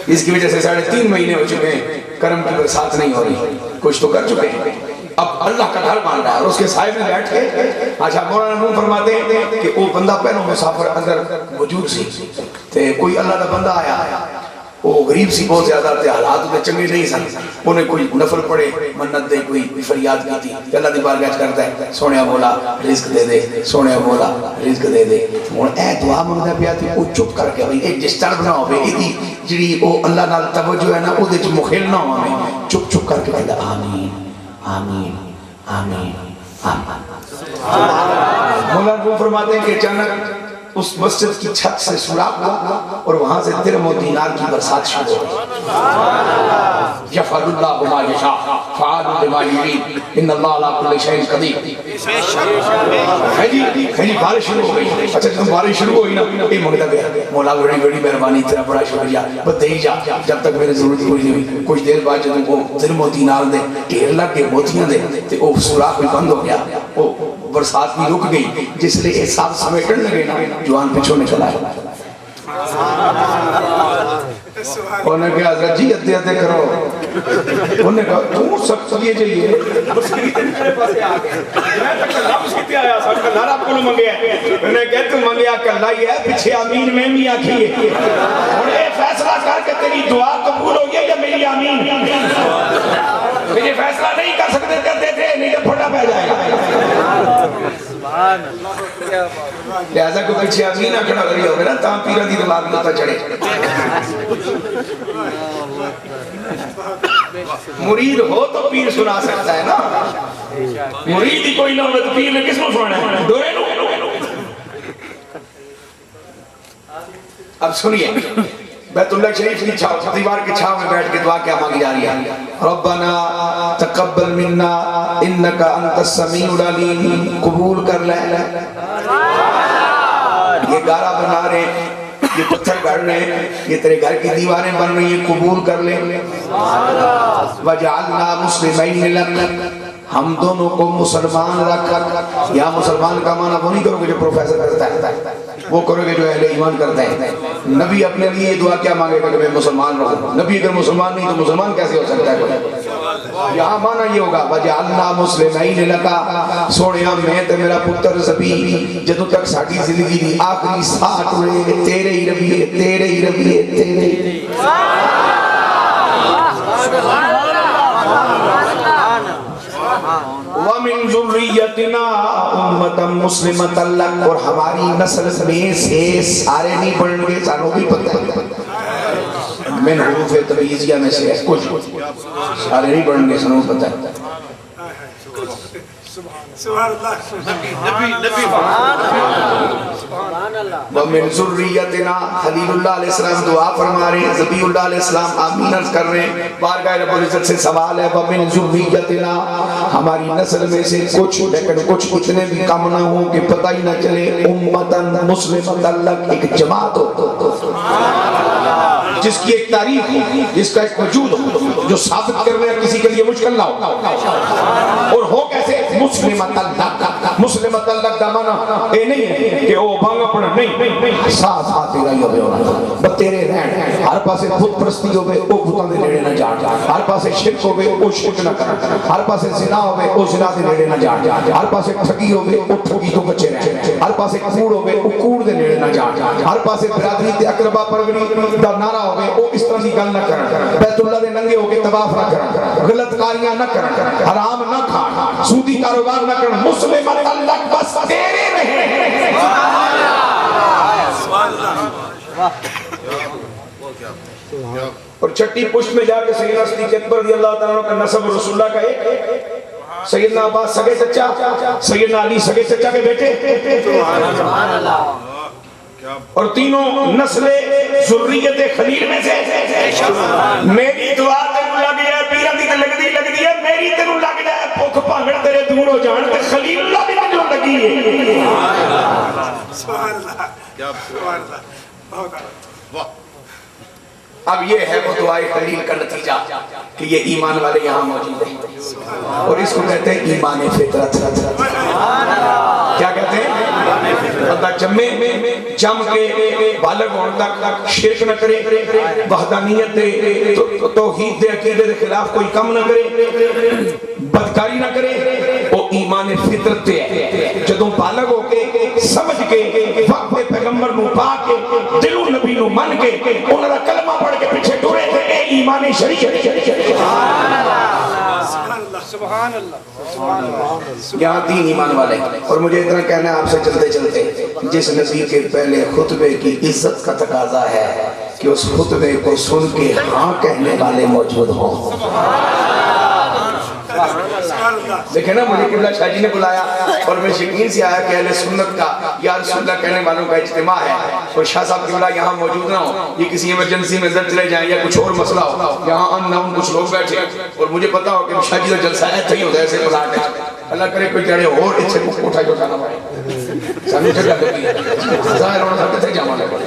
اس کی وجہ سے 3.5 مہینے ہو چکے ہیں کرم کی برسات نہیں ہو رہی کچھ تو کر چکے ہیں اب اللہ کا گھر مان رہا ہے اور اس کے سائے میں بیٹھ کے اچھا مولانا نور فرماتے ہیں کہ وہ بندہ پہلوں مسافر اندر موجود سی تے کوئی اللہ کا بندہ آیا وہ غریب سی بہت زیادہ تے حالات میں چنگے نہیں سن انہیں کوئی نفل پڑے منت دے کوئی فریاد کی تھی کہ اللہ دی بارگاہ کرتا ہے سونے مولا رزق دے دے سونے مولا رزق دے دے ہن اے دعا منگدا پیا تے او چپ کر کے بھئی اے ڈسٹرب نہ ہوے ایدی جڑی او اللہ نال توجہ ہے نا او دے وچ مخل نہ ہوے چپ چپ کر کے کہدا آمین آمین آمین آمین مولانا وہ فرماتے ہیں کہ اچانک اس مسجد کی چھت سے سوراخ ہوا اور وہاں سے درہم و دینار کی برسات شروع ہو گئی یفعل اللہ ما یشاء فعال لما یرید ان اللہ علی کل شیء قدیر ہے جی بارش شروع ہو گئی اچھا جب بارش شروع ہوئی نا یہ منگتا گیا مولا بڑی بڑی مہربانی تیرا بڑا شکریہ بس دے جا جب تک میرے ضرورت پوری نہیں ہوئی کچھ دیر بعد جب وہ درہم و دینار دے ڈھیر لگ کے موتیاں دے تو وہ سوراخ بھی بند ہو گیا وہ برسات بھی رک گئی جس لئے احساب سمیٹن لگے نا جوان پچھو نکل آئے انہوں نے کہا حضرت جی ادھے کرو انہوں نے کہا تو سب یہ چاہیے اس کی میرے پاسے آگئے میں تک اللہ اس کی آیا سب کا لارا پکلو منگے ہیں انہوں نے کہا تو منگے آکا اللہ یہ ہے پیچھے آمین میں بھی آکھی ہے اور اے فیصلہ کر کے تیری دعا قبول ہو گیا یا میری آمین یہ فیصلہ نہیں کر سکتے کرتے تھے نہیں تو پھوٹا پہ جائے گا لہذا کو پیچھے آمین آکھنا لگی ہوگا نا تاں پیرہ دی دماغ نتا چڑھے مرید ہو تو پیر سنا سکتا ہے نا مرید ہی کوئی نہ ہو تو پیر نے کس کو سنانا ہے دورے نو اب سنیے بیت اللہ شریف کی چھاؤ دیوار کی چھاؤ میں بیٹھ کے دعا کیا مانگی جا رہی ہے ربنا تقبل منا انکا انت السمیع العلیم قبول کر لے یہ گارہ بنا رہے یہ پتھر گھڑ رہے ہیں یہ تیرے گھر کی دیواریں بن رہی ہیں قبول کر لے وجعلنا مسلمین لک ہم دونوں کو مسلمان رکھ کر یا مسلمان کا معنی وہ نہیں کرو گے جو پروفیسر کرتا ہے وہ کرو گے جو اہل ایمان کرتا ہے نبی اپنے لیے دعا کیا مانگے گا کہ میں مسلمان رہوں نبی اگر مسلمان نہیں تو مسلمان کیسے ہو سکتا ہے یہاں معنی یہ ہوگا وجعلنا مسلمین لکا سوڑیا میں تے میرا پتر زبی جدو تک ساڑھی زندگی دی آخری ساتھ ہوئے تیرے ہی ربیے تیرے ہی ربیے تیرے ہی وَمِن ذُرِّيَّتِنَا أُمَّةً مُسْلِمَةً لَكَ اور ہماری نسل میں سے سارے نہیں بڑھن گے سانوں بھی پتہ ہے من حروف تبعیضیہ میں سے کچھ سارے نہیں بڑھن گے سانوں پتہ ہے وَمِن ذُرِّيَّتِنَا خلیل اللہ علیہ السلام دعا فرما رہے ہیں ذبیح اللہ علیہ السلام آمین عرض کر رہے ہیں بارگاہ رب العزت سے سوال ہے وَمِن ذُرِّيَّتِنَا ہماری نسل میں سے کچھ لیکن کچھ اتنے بھی کم نہ ہوں کہ پتہ ہی نہ چلے امتاً مسلمتاً لک ایک جماعت ہو جس کی ایک تاریخ ہو جس کا ایک وجود ہو جو ثابت کرنے کسی کے لیے مشکل نہ ہو اور ہو کیسے مسلمت اللہ دا مانا اے نہیں ہے کہ وہ بھانگا پڑھا نہیں ساتھ آتے گا یہ ہونا بتیرے رہن ہر پاسے خود پرستی ہوئے وہ خودان دے لیڑے نہ جاڑ ہر پاسے شرک ہوئے وہ شرک نہ کر ہر پاسے زنا ہوئے وہ زنا دے لیڑے نہ جاڑ ہر پاسے ٹھگی ہوئے وہ ٹھگی تو بچے رہن ہر پاسے کوڑ ہوئے وہ کوڑ دے لیڑے نہ جاڑ ہر پاسے برادری تے اقربا پروری دا نعرہ ہوئے وہ اس طرح دی گل نہ کر بیت اللہ دے ننگے ہو کے طواف نہ کر غلط کاریاں نہ کر حرام نہ کھا سودی کاروبار نہ کر مسلم اللہ بس تیرے رہے اور چھٹی پشت میں جا کے سیدنا صدیق اکبر رضی اللہ تعالیٰ عنہ کا نسب رسول اللہ کا ایک، سیدنا عباس سگے چچا، سیدنا علی سگے چچا کے بیٹے، اور تینوں نسل ذریت خلیل میں سے میری دعا تینوں لگ جائے، پیرا دی لگ دی ہے، میری تینوں لگ جائے بھوک بھانگڑ تیرے دور ہو جان تے خلیل اللہ بھی تینوں لگی ہے۔ سبحان اللہ، سبحان اللہ، اب یہ ہے وہ دعائے خلیل کا نتیجہ کہ یہ ایمان والے یہاں موجود ہیں، اور اس کو کہتے ہیں ایمان فطرت۔ کیا کہتے ہیں؟ بندہ جم کے بالغ ہونے تک شرک نہ کرے، وحدانیت دے توحید دے عقیدے کے خلاف کوئی کم نہ کرے، بدکاری نہ کرے، وہ ایمان فطرت دے ہے۔ جدوں بالغ ہو کے سمجھ کے وقت پیغمبر نو پا کے دلوں نبی نو من کے انہاں دا کلمہ پڑھ کے پیچھے ٹرے تھے، اے ایمان شریعت۔ سبحان اللہ، یہاں تین ایمان والے، اور مجھے اتنا کہنا ہے آپ سے چلتے چلتے، جس نبی کے پہلے خطبے کی عزت کا تقاضا ہے کہ اس خطبے کو سن کے ہاں کہنے والے موجود ہوں۔ دیکھیں نا، مجھے قبلہ شاہ جی نے بلایا اور میں یقین سے آیا کہ اہل سنت کا یا رسول اللہ کہنے والوں کا اجتماع ہے، اور شاہ صاحب قبلہ یہاں موجود نہ ہو، یہ کسی ایمرجنسی میں اندر چلے جائیں یا کچھ اور مسئلہ ہو، یہاں ان نہ کچھ لوگ بیٹھے، اور مجھے پتا ہو کہ شاہ جی کا جلسہ ہے تھی ہوتا ہے ایسے پلاٹ ہے، اللہ کرے کوئی جڑے اور اتھے کو اٹھا جو کھانا پڑے سامنے جگہ لگی ہے، ظاہر ہونا تھا کتھے جاما لے پڑے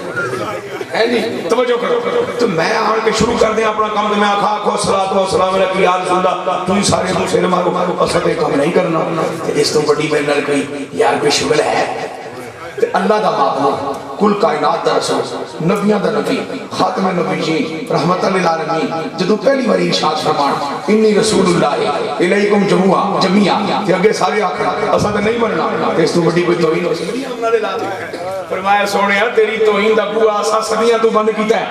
ہے نہیں، توجہ کرو۔ تو میں آن کے شروع کر دیں اپنا کام، میں آخا آخو صلاۃ و سلام علیہ یا رسول اللہ، تو ہی سارے دوسرے مارو اصل ایک کام نہیں کرنا، اس تو بڑی میں نل گئی یار بے شغل ہے، اللہ دا معبود، کل کائنات دا رسول، نبیاں دا نبی، خاتم نبیین، رحمت للعالمین، جدو پہلی باری ارشاد فرمان انی رسول اللہ الیکم جمیعا، تے اگے سارے آخر اساں تے نہیں مننا، اس تو بڑی کوئی توہین ہو سکتی ہے؟ فرمایا سونیا تیری توہین دا بوا اساں صدیاں تو بند کیتا ہے۔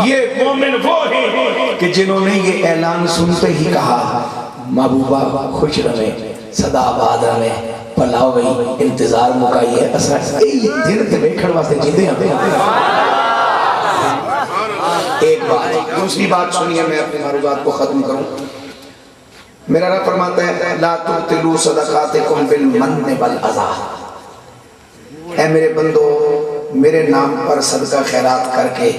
یہ مومن وہ ہیں کہ جنہوں نے یہ اعلان سنتے ہی کہا محبوبہ خوش رہے، صدا آباد رہے، پلاؤ گئی، انتظار مکائیے، اساں یہ دن تے بیکھڑ واسطے جیندے ہیں۔ ایک بات، دوسری بات سنیے، میں اپنی معروضات کو ختم کروں۔ میرا رب فرماتا ہے لا تبطلوا صدقاتکم بالمن والعطا، اے میرے بندو میرے نام پر صدقہ خیرات کر کے،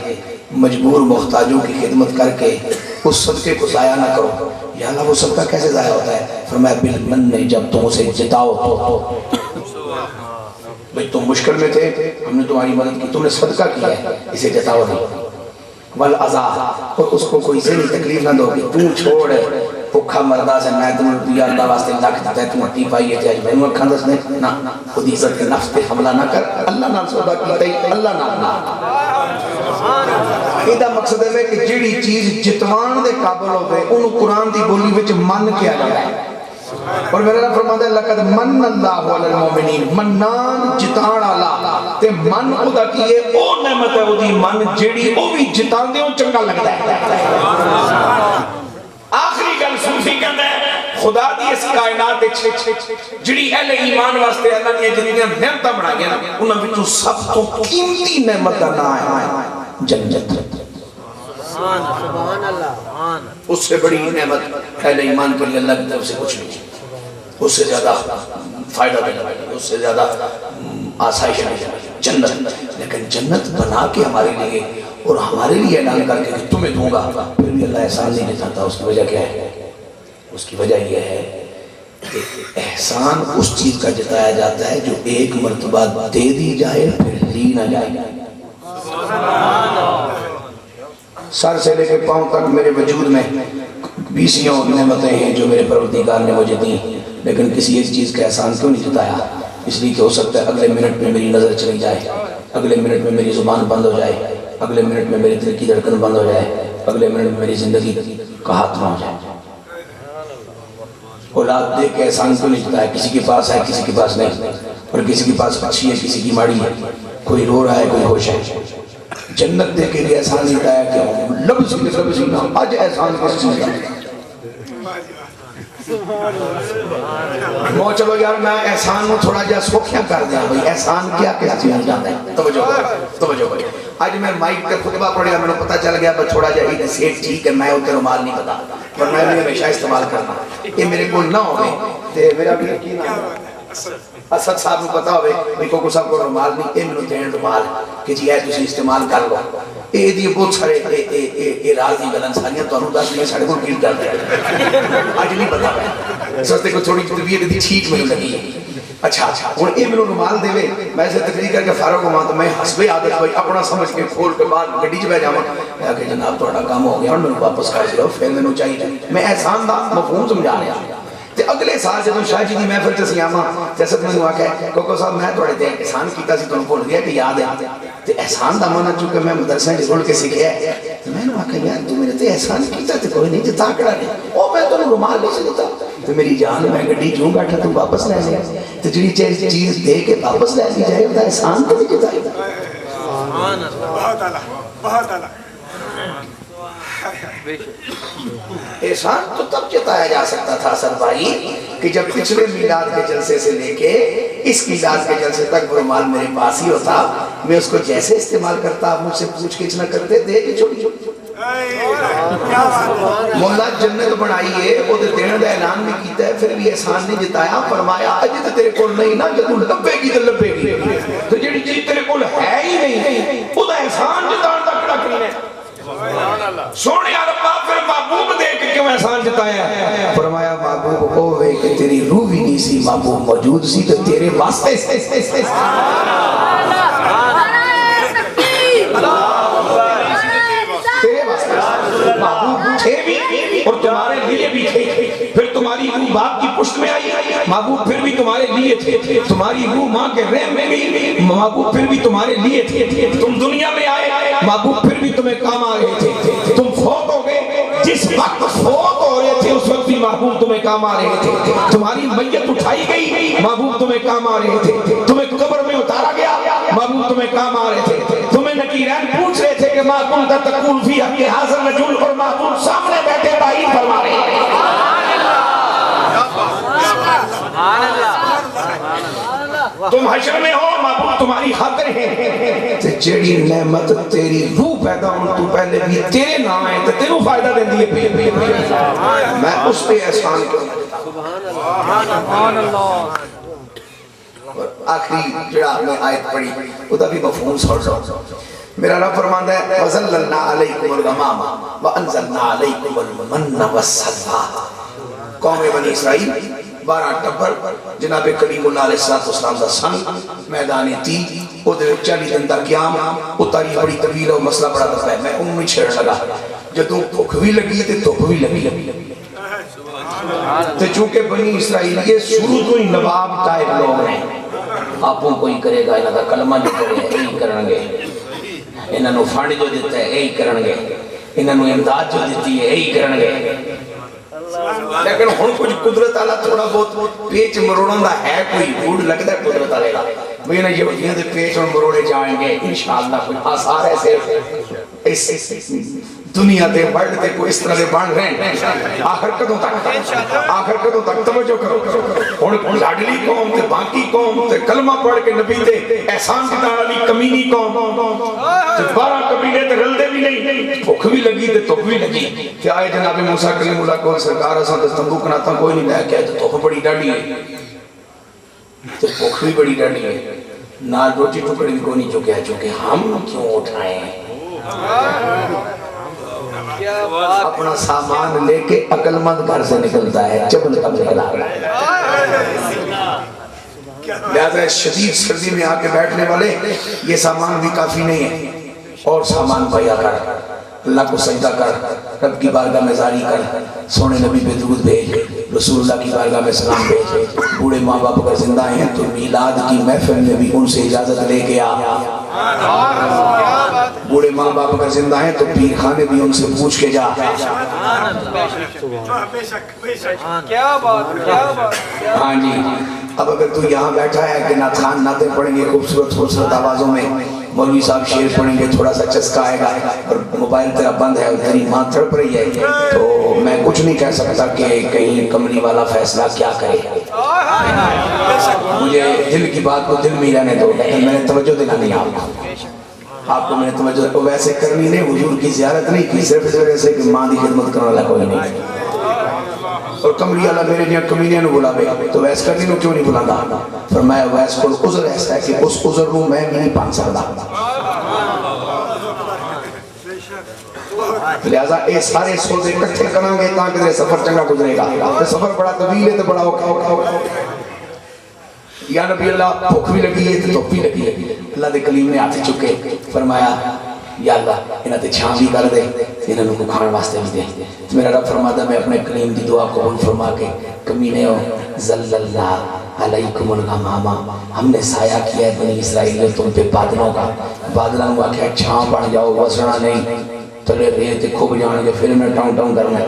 مجبور محتاجوں کی خدمت کر کے اس صدقے کو ضائع نہ کرو۔ یا اللہ وہ صدقہ کیسے ضائع ہوتا ہے؟ فرمایا بالمن میں، جب تم اسے جتاؤ تو بھئی تم مشکل میں تھے، ہم نے تمہاری مدد کی، تم نے صدقہ کیا ہے، اسے جتاؤ نہیں۔ والعزا، اور اس کو کوئی ذہنی تکلیف نہ دو کہ تو چھوڑ بھوکھا مردہ سے میں تمہیں روپیہ اللہ واسطے لکھ دیتا ہے، تم ہٹی پائی ہے میں نے اکھاں دس نے نہ، خود عزت کے نفس پہ حملہ نہ کر، اللہ نال سودا کیتا ہی اللہ نال نہ۔ ایدہ مقصد ہے کہ جیڑی چیز جتوان دے قابل ہوئے انہوں قرآن دی بولی وچ من کیا جاتا ہے، اور میرا رب فرماتا ہے لقد من اللہ علی المومنین، منان جتان آلہ، تے من خدا کیے او نعمت ہے او دی من جیڑی او بھی جتان دے او چنگا لگتا ہے۔ آخری گل صوفی کہتا ہے خدا دی اس کائنات جڑی اہل ایمان واسطے اللہ نے جتنی نعمتاں بنائی ہیں انہاں وچوں سب تو قیمتی نعمت دا نام ہے جنت۔ سبحان اللہ، اس سے بڑی نعمت اہل ایمان کے لیے اللہ کی طرف سے کچھ نہیں، اس سے زیادہ فائدہ دینے والی، اس سے زیادہ آسائش نہیں جنت۔ لیکن جنت بنا کے ہمارے لیے اور ہمارے لیے اعلان کر کے کہ تمہیں دوں گا، پھر بھی اللہ احسان نہیں جتاتا۔ اس کی وجہ کیا ہے؟ اس کی وجہ یہ ہے کہ احسان اس چیز کا جتایا جاتا ہے جو ایک مرتبہ دے دی جائے پھر لی نہ جائے۔ سر سے لے کے پاؤں تک میرے وجود میں 20 نعمتیں ہیں جو میرے پروردگار نے مجھے دی، لیکن کسی ایک چیز کا احسان کیوں نہیں جتایا؟ اس لیے کہ ہو سکتا ہے اگلے منٹ میں میری نظر چلی جائے، اگلے منٹ میں میری زبان بند ہو جائے، اگلے منٹ میں میری دل کی دھڑکن بند ہو جائے، اگلے منٹ میں میری زندگی کا ہاتھ ہو جائے۔ اولاد دے کے احسان کیوں نہیں جتایا؟ کسی کے پاس ہے کسی کے پاس نہیں، اور کسی کے پاس اچھی ہے کسی کی ماڑی ہے، کوئی رو رہا ہے کوئی خوش ہے۔ جنت دے کے لیے احسان نہیں جتایا کہ لفظ ہی نہ آج احسان کس چیز کا؟ مو چلو یار میں احسان میں تھوڑا جا سوکھیاں کر دیا بھئی احسان کیا کیا چیز جاتا ہے، توجہ کریں اج میں مائک تے خطبہ پڑھیا میں پتہ چل گیا پر تھوڑا جہا یہ سیٹ ٹھیک ہے میں اتنے رومال نہیں پتا پر میں بھی ہمیشہ استعمال کرنا یہ میرے کو نہ ہوئے تے میرا بھی یقین ہے اسد صاحب کو پتا ہوئے بھئی کوکو صاحب کو رومال نہیں یہ میں دین رومال کہ جی ہے تسی استعمال کر لو یہ دی بہت سارے یہ راز دی گلن ساریاں تو انہوں دس میں ساڑے کو کیل کر دے آج نہیں پتا ہے سستے کو تھوڑی طبیعت دی ٹھیک نہیں لگی ہے اچھا اور یہ میں رومال دے وے میں اسے تقریر کر کے فارغ ہوں تو میں حسب عادت ہوئی اپنا سمجھ کے کھول کے بعد گڈی چ بیٹھ جاواں میں کہ جناب تھوڑا کام ہو گیا اور میں واپس کر دو پھر میں چاہیے میں احسان دا مفہوم سمجھا رہا تے اگلے سال جب شاہ جی دی محفل تے سیاما جسد میں آ کے کوکو صاحب میں تھوڑے تے احسان کیتا سی تانوں بھول گیا کہ یاد ہے تے احسان دا معنی چونکہ میں مدرسہ وچ رول کے سیکھیا ہے تے میں نے آکھیا یار تو میرے تے احسان کیتا تے کوئی نہیں تے تاکڑا نہیں او میں تانوں رومال نہیں سی دیتا تے میری جان میں گڈی چوں بیٹھا تو واپس لے لیا تے جڑی چیز دے کے واپس لے لی جائے او احسان تو نہیں کیتا سبحان اللہ بہت اعلی بہت اعلی احسان تو تب جتایا جا سکتا تھا سر بھائی کہ جب پچھلے میلاد کے جلسے سے لے کے اس میلاد کے جلسے تک وہ رومال میرے پاس ہی ہوتا میں اس کو جیسے استعمال کرتا آپ مجھ سے پوچھ کے نہ کرتے دے کے چھوٹی چھوٹی مولا جنت بنائیے وہ دینے دا اعلان بھی کیتا ہے پھر بھی احسان نہیں جتایا فرمایا اجے تو تیرے کول نہیں نا جدوں لبے گی تو لبے گی تو جڑی چیز تیرے کول ہے ہی نہیں وہ دا احسان جتان دا کڑا کرنا ہے سونے ربا پھر محبوب دے کے کیوں احسان جتایا ہے فرمایا محبوب ہوئے کہ تیری روح بھی نہیں سی محبوب موجود سی تو تیرے واسطے تیرے واسطے محبوب تھے بھی اور تمہارے لیے بھی تھے پھر تمہاری روح باپ کی پشت میں آئی محبوب پھر بھی تمہارے لیے تھے تمہاری روح ماں کے رحم میں گئی محبوب پھر بھی تمہارے لیے تھے تم دنیا میں آئے محبوب پھر بھی تمہیں کام آ رہے تھے تم فوت ہو گئے جس وقت فوت ہو رہے تھے اس وقت بھی محبوب تمہیں کام آ رہے تھے تمہاری میت اٹھائی گئی محبوب تمہیں کام آ رہے تھے تمہیں قبر میں اتارا گیا محبوب تمہیں کام آ رہے تھے تمہیں نکیرین پوچھ رہے تھے کہ محبوب کا تقول فی حق حاضر رجل اور محبوب سامنے بیٹھے بائی فرما رہے ہیں تم حشر میں ہو محبوب تمہاری خاطر ہیں جیڑی نعمت تیری روح پیدا ہوں تو پہلے بھی تیرے نام ہے تو تیروں فائدہ دیں دیئے میں اس پہ احسان کروں سبحان اللہ آخری جڑا میں آیت پڑھی وہ بھی مفہوم سوڑ میرا رب فرماندہ ہے وَظَلَّلْنَا عَلَيْكُمُ الْغَمَامَ وَأَنزَلْنَا عَلَيْكُمُ الْمَنَّ وَالسَّلْوَىٰ قوم بنی اسرائیل 12 اکتوبر جناب کریم اللہ علیہ السلام دا سنگ میدان تی ادھر 40 دن دا قیام اتاری بڑی طویل اور مسئلہ بڑا دفعہ ہے میں انہوں نے چھیڑ لگا جدوں بھوک بھی لگی تھی تو بھی لگی تو چونکہ بنی اسرائیل یہ شروع تو ہی نواب ٹائپ لوگ ہیں آپوں کوئی کرے گا انہاں دا کلمہ جو کرے یہی کرنگے انہاں نو فنڈ جو دیتا ہے یہی کرنگے انہاں نو امداد جو دیتی ہے یہی کرنگے لیکن ہن کچھ قدرت اللہ تھوڑا بہت پیچ مروڑوں دا ہے کوئی بوڑ لگتا ہے قدرت اللہ کا بھئی نا یہ دے پیچ اور مروڑے جائیں گے انشاءاللہ کوئی آثار ایسے اس دنیا دے ورلڈ دے کوئی اس طرح دے بان رہے ہیں آخر کدوں تک توجہ کرو اور لاڈلی قوم تے باقی قوم تے کلمہ پڑھ کے نبی تے احسان کی والی کمینی قوم تے 12 کمینے تے رلدے بھی نہیں بھوک بھی لگی تے تھوک بھی لگی کہ آئے جناب موسیٰ کلیم اللہ کو سرکار اساں تے تنبوک نہ تھا کوئی نہیں لے کے تے تھوک بڑی ڈاڈی ہے تے بھوک بھی بڑی ڈاڈی ہے نال روٹی ٹکڑی بھی کوئی نہیں چکے ہم کیوں اٹھائیں اپنا سامان لے کے عقل مند گھر سے نکلتا ہے چبل کم نکلا لہذا شدید سردی میں آ کے بیٹھنے والے یہ سامان بھی کافی نہیں ہے اور سامان پایا کر اللہ کو سجدہ کر رب کی بارگاہ میں زاری کر سونے نبی پہ درود بھیج رسول اللہ کی بارگاہ میں سلام بھیج بوڑھے ماں باپ اگر زندہ ہیں تو میلاد کی محفل میں بھی ان سے اجازت لے کے آ بوڑھے ماں باپ اگر زندہ ہیں تو پیر خانے بھی ان سے پوچھ کے جا ہاں جی اب اگر تو یہاں بیٹھا ہے کہ ناتھان ناتیں پڑھیں گے خوبصورت آوازوں میں مولوی صاحب شیر پڑھیں گے تھوڑا سا چسکا آئے گا اور موبائل تیرا بند ہے اور تیری ماں تڑپ رہی ہے تو میں کچھ نہیں کہہ سکتا کہ کہیں کملی والا فیصلہ کیا کرے مجھے دل کی بات کو دل میں رہنے دو لیکن میں نے توجہ دینا نہیں آپ آپ کو میں نے توجہ ویسے کرنی نہیں، حضور کی زیارت نہیں کی، صرف اس وجہ سے کہ ماں دی خدمت کرنے والا کوئی نہیں، اور کمری اللہ میرے جہاں کمینیاں نو بلا بے تو ویس کرنی نو کیوں نہیں بلانا؟ فرمایا ویس کو عذر ایسا ہے کہ اس عذر نو میں نہیں پان سکتا، لہذا اے سارے سوزے اکٹھے کریں گے تاکہ تیرے سفر چنگا گزرے گا، تو سفر بڑا طویل ہے تو بڑا اوکھا یا نبی اللہ بھوک بھی لگی ہے تو بھی لگی ہے، اللہ دے کلیم نے ہاتھ چکے فرمایا یا اللہ انہاں تے چھاں بھی کر دے، انہاں کو کھان واسطے بھی دے۔ میرا رب فرماتا میں اپنے کلیم دی دعا قبول فرما کے کمینے ہو ذل اللہ علیکم الغمامہ، ہم نے سایہ کیا ہے بنی اسرائیل تم پہ بادلوں کا، بادلوں کا کیا چھاں بن جاؤ، وسنا نہیں تلے ریت کھوب جان کے پھر میں ٹاؤن ٹاؤن کرنا ہے،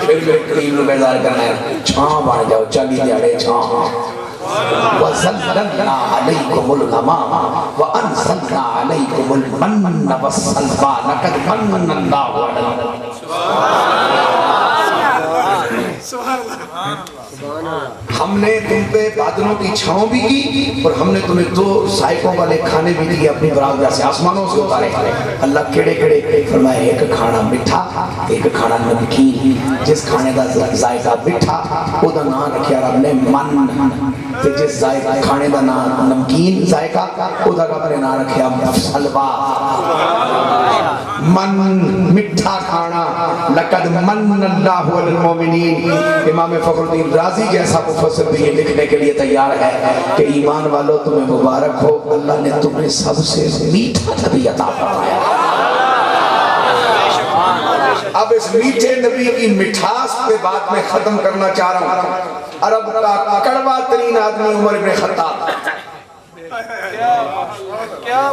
پھر میں کلیم نو بیدار کرنا ہے، چھاں بن جاؤ، چالی دیاڑے چھاں وَزَلَّلْنَا عَلَيْكُمُ الْغَمَامَ وَأَنزَلْنَا عَلَيْكُمُ الْمَنَّ وَالسَّلْوَىٰ لَقَدْ مَنَّ اللَّهُ عَلَى ہم نے تم پہ بادلوں کی چھاؤں بھی کی اور ہم نے تمہیں دو سائقوں والے کھانے بھی دیے اپنی برابر سے آسمانوں سے اتارے، اللہ کھڑے کھڑے فرمائے ایک کھانا مٹھا ایک کھانا نمکین، جس کھانے دا ذائقہ مٹھا او دا نام رکھیا رب نے من، تے جس ذائقہ کھانے دا نام نمکین ذائقہ او دا رب نے نام رکھیا سلوا، من مٹھا کھانا، لقد من اللہ علی المومنین، امام فخر الدین رازی جیسا مفسر بھی یہ لکھنے کے لیے تیار ہے کہ ایمان والو تمہیں مبارک ہو، اللہ نے تمہیں سب سے میٹھا نبی عطا فرمایا۔ اب اس میٹھے نبی کی مٹھاس پہ بات میں ختم کرنا چاہ رہا ہوں۔ عرب کا کڑوا ترین آدمی عمر بن خطاب،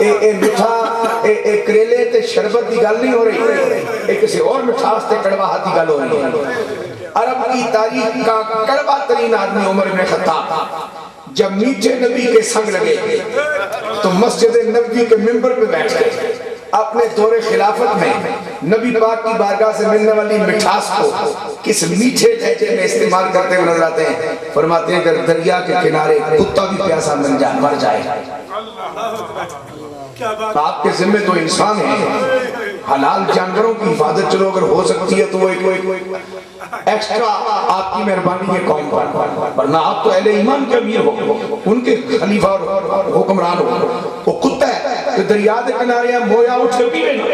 اے مٹھا اے کریلے تے شربت دی گل نہیں ہو رہی، اے کسی اور مٹھاس تے کڑواہٹ دی گل ہو رہی ہے۔ عرب کی تاریخ کا کڑوا ترین آدمی عمر بن خطاب جب میٹھے نبی کے سنگ لگے تو مسجد نبوی کے ممبر پہ بیٹھ گئے، اپنے دور خلافت میں نبی پاک کی بارگاہ سے ملنے والی مٹھاس کو کس میٹھے لہجے میں استعمال کرتے ہوئے نظر آتے ہیں، فرماتے ہیں اگر دریا کے کنارے کتا بھی پیاسا مر جائے، آپ کے ذمہ تو انسان ہیں، حلال جانوروں کی حفاظت چلو اگر ہو سکتی ہے تو وہ ایک ایکسٹرا آپ کی مہربانی ہے قوم پر، ورنہ آپ تو اہل ایمان کے امیر ہو، ان کے خلیفہ اور حکمران ہو، وہ کتا ہے کہ دریا دے کنارے ہیں مویا اٹھے بھی نہیں،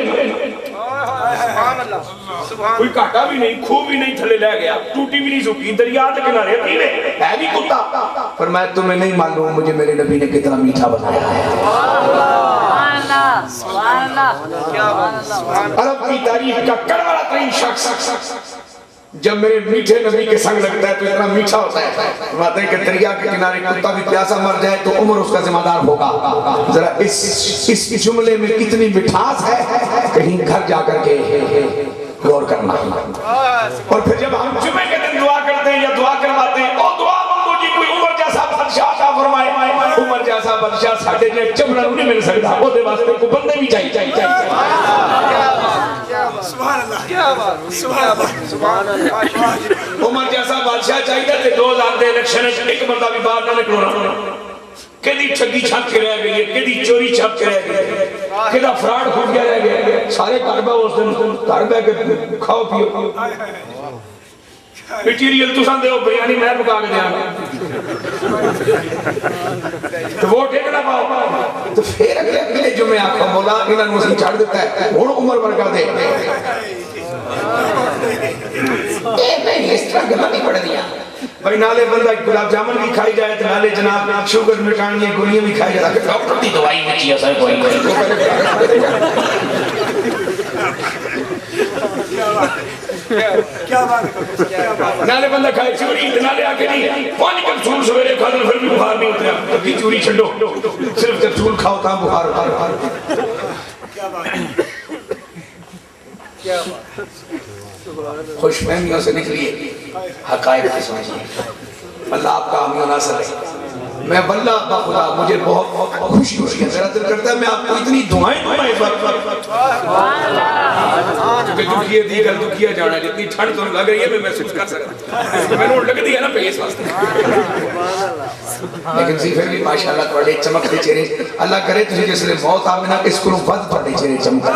کوئی کاٹا بھی نہیں، کھو بھی نہیں تھلے لے گیا، ٹوٹی بھی نہیں سکی، دریا دے کنارے پیوے ہے بھی کتا، فرمایا تمہیں نہیں معلوم مجھے میرے نبی نے کتنا میٹھا بنایا ہے۔ عرب کی تاریخ کا کڑوا ترین شخص جب میرے میٹھے نبی کے سنگ لگتا ہے تو اتنا میٹھا ہوتا ہے، فرماتے ہیں کہ دریا کے کنارے کتا بھی پیاسا مر جائے تو عمر اس کا ذمہ دار ہوگا۔ ذرا اس جملے میں کتنی مٹھاس ہے، کہیں گھر جا کر کے غور کرنا۔ اور پھر جب ہم جمعے کے دن دعا کرتے ہیں یا دعا کرواتے ہیں، او دعا مانگو جی کوئی عمر جیسا بادشاہ عطا فرمائے، عمر جیسا بادشاہ ساڈے جے چمڑا نہیں مل سکتا، وہ دے واسطے کو بندے بھی چاہیے۔ عمر جیسا بادشاہ چاہیے تھے 2000 دے الیکشن ایک بندہ بھی باہر نہ نکلونا، کدی ٹھگی چھپ کے رہ گئی ہے، کدی چوری چھپ کے رہ گئی ہے، کدا فراڈ کھٹ کے رہ گئے، سارے کاربہ اس دن کاربہ کے کھاؤ پیو میٹیریل تو سان دے ہو بریانی میں پکا کے دیا تو وہ ٹھیک نہ پاؤ تو پھر اگلے جمعے آقا مولا انہوں نے اسے چھاڑ دیتا ہے وہ عمر برکا دے نہیں اس طرح گلہ نہیں پڑھ دیا بھائی نالے بندہ گلاب جامن بھی کھائی جائے تو نالے جناب شوگر مٹانی گولیاں بھی کھائی جائے ڈاکٹر دی دوائی میں چیئے سر کوئی نالے بندہ کھائے چوری نالے آکے نہیں پانی کپسول سویرے کھا دن پھر بھی بخار نہیں اتریا کبھی چوری چھڑو صرف کپسول کھاؤ تھا بخار خوش فہمیوں سے نکلیے حقائق کی سمجھیے اللہ آپ کا حامی و ناصر ہے میں واللہ بخدا مجھے بہت خوشی ہوئی ہے میرا دل کرتا ہے میں آپ کو اتنی دعائیں اس وقت کہ دکھیے دی گل دکھیا جانا جتنی ٹھنڈ تو لگ رہی ہے میں محسوس کر سکتا میں نے لگ دی ہے نا پیس واسطے لیکن سی پھر بھی ماشاءاللہ تھوڑے چمکتے چہرے اللہ کرے تجھے جس نے موت آمنا اس کو ود تھوڑے چہرے چمکتا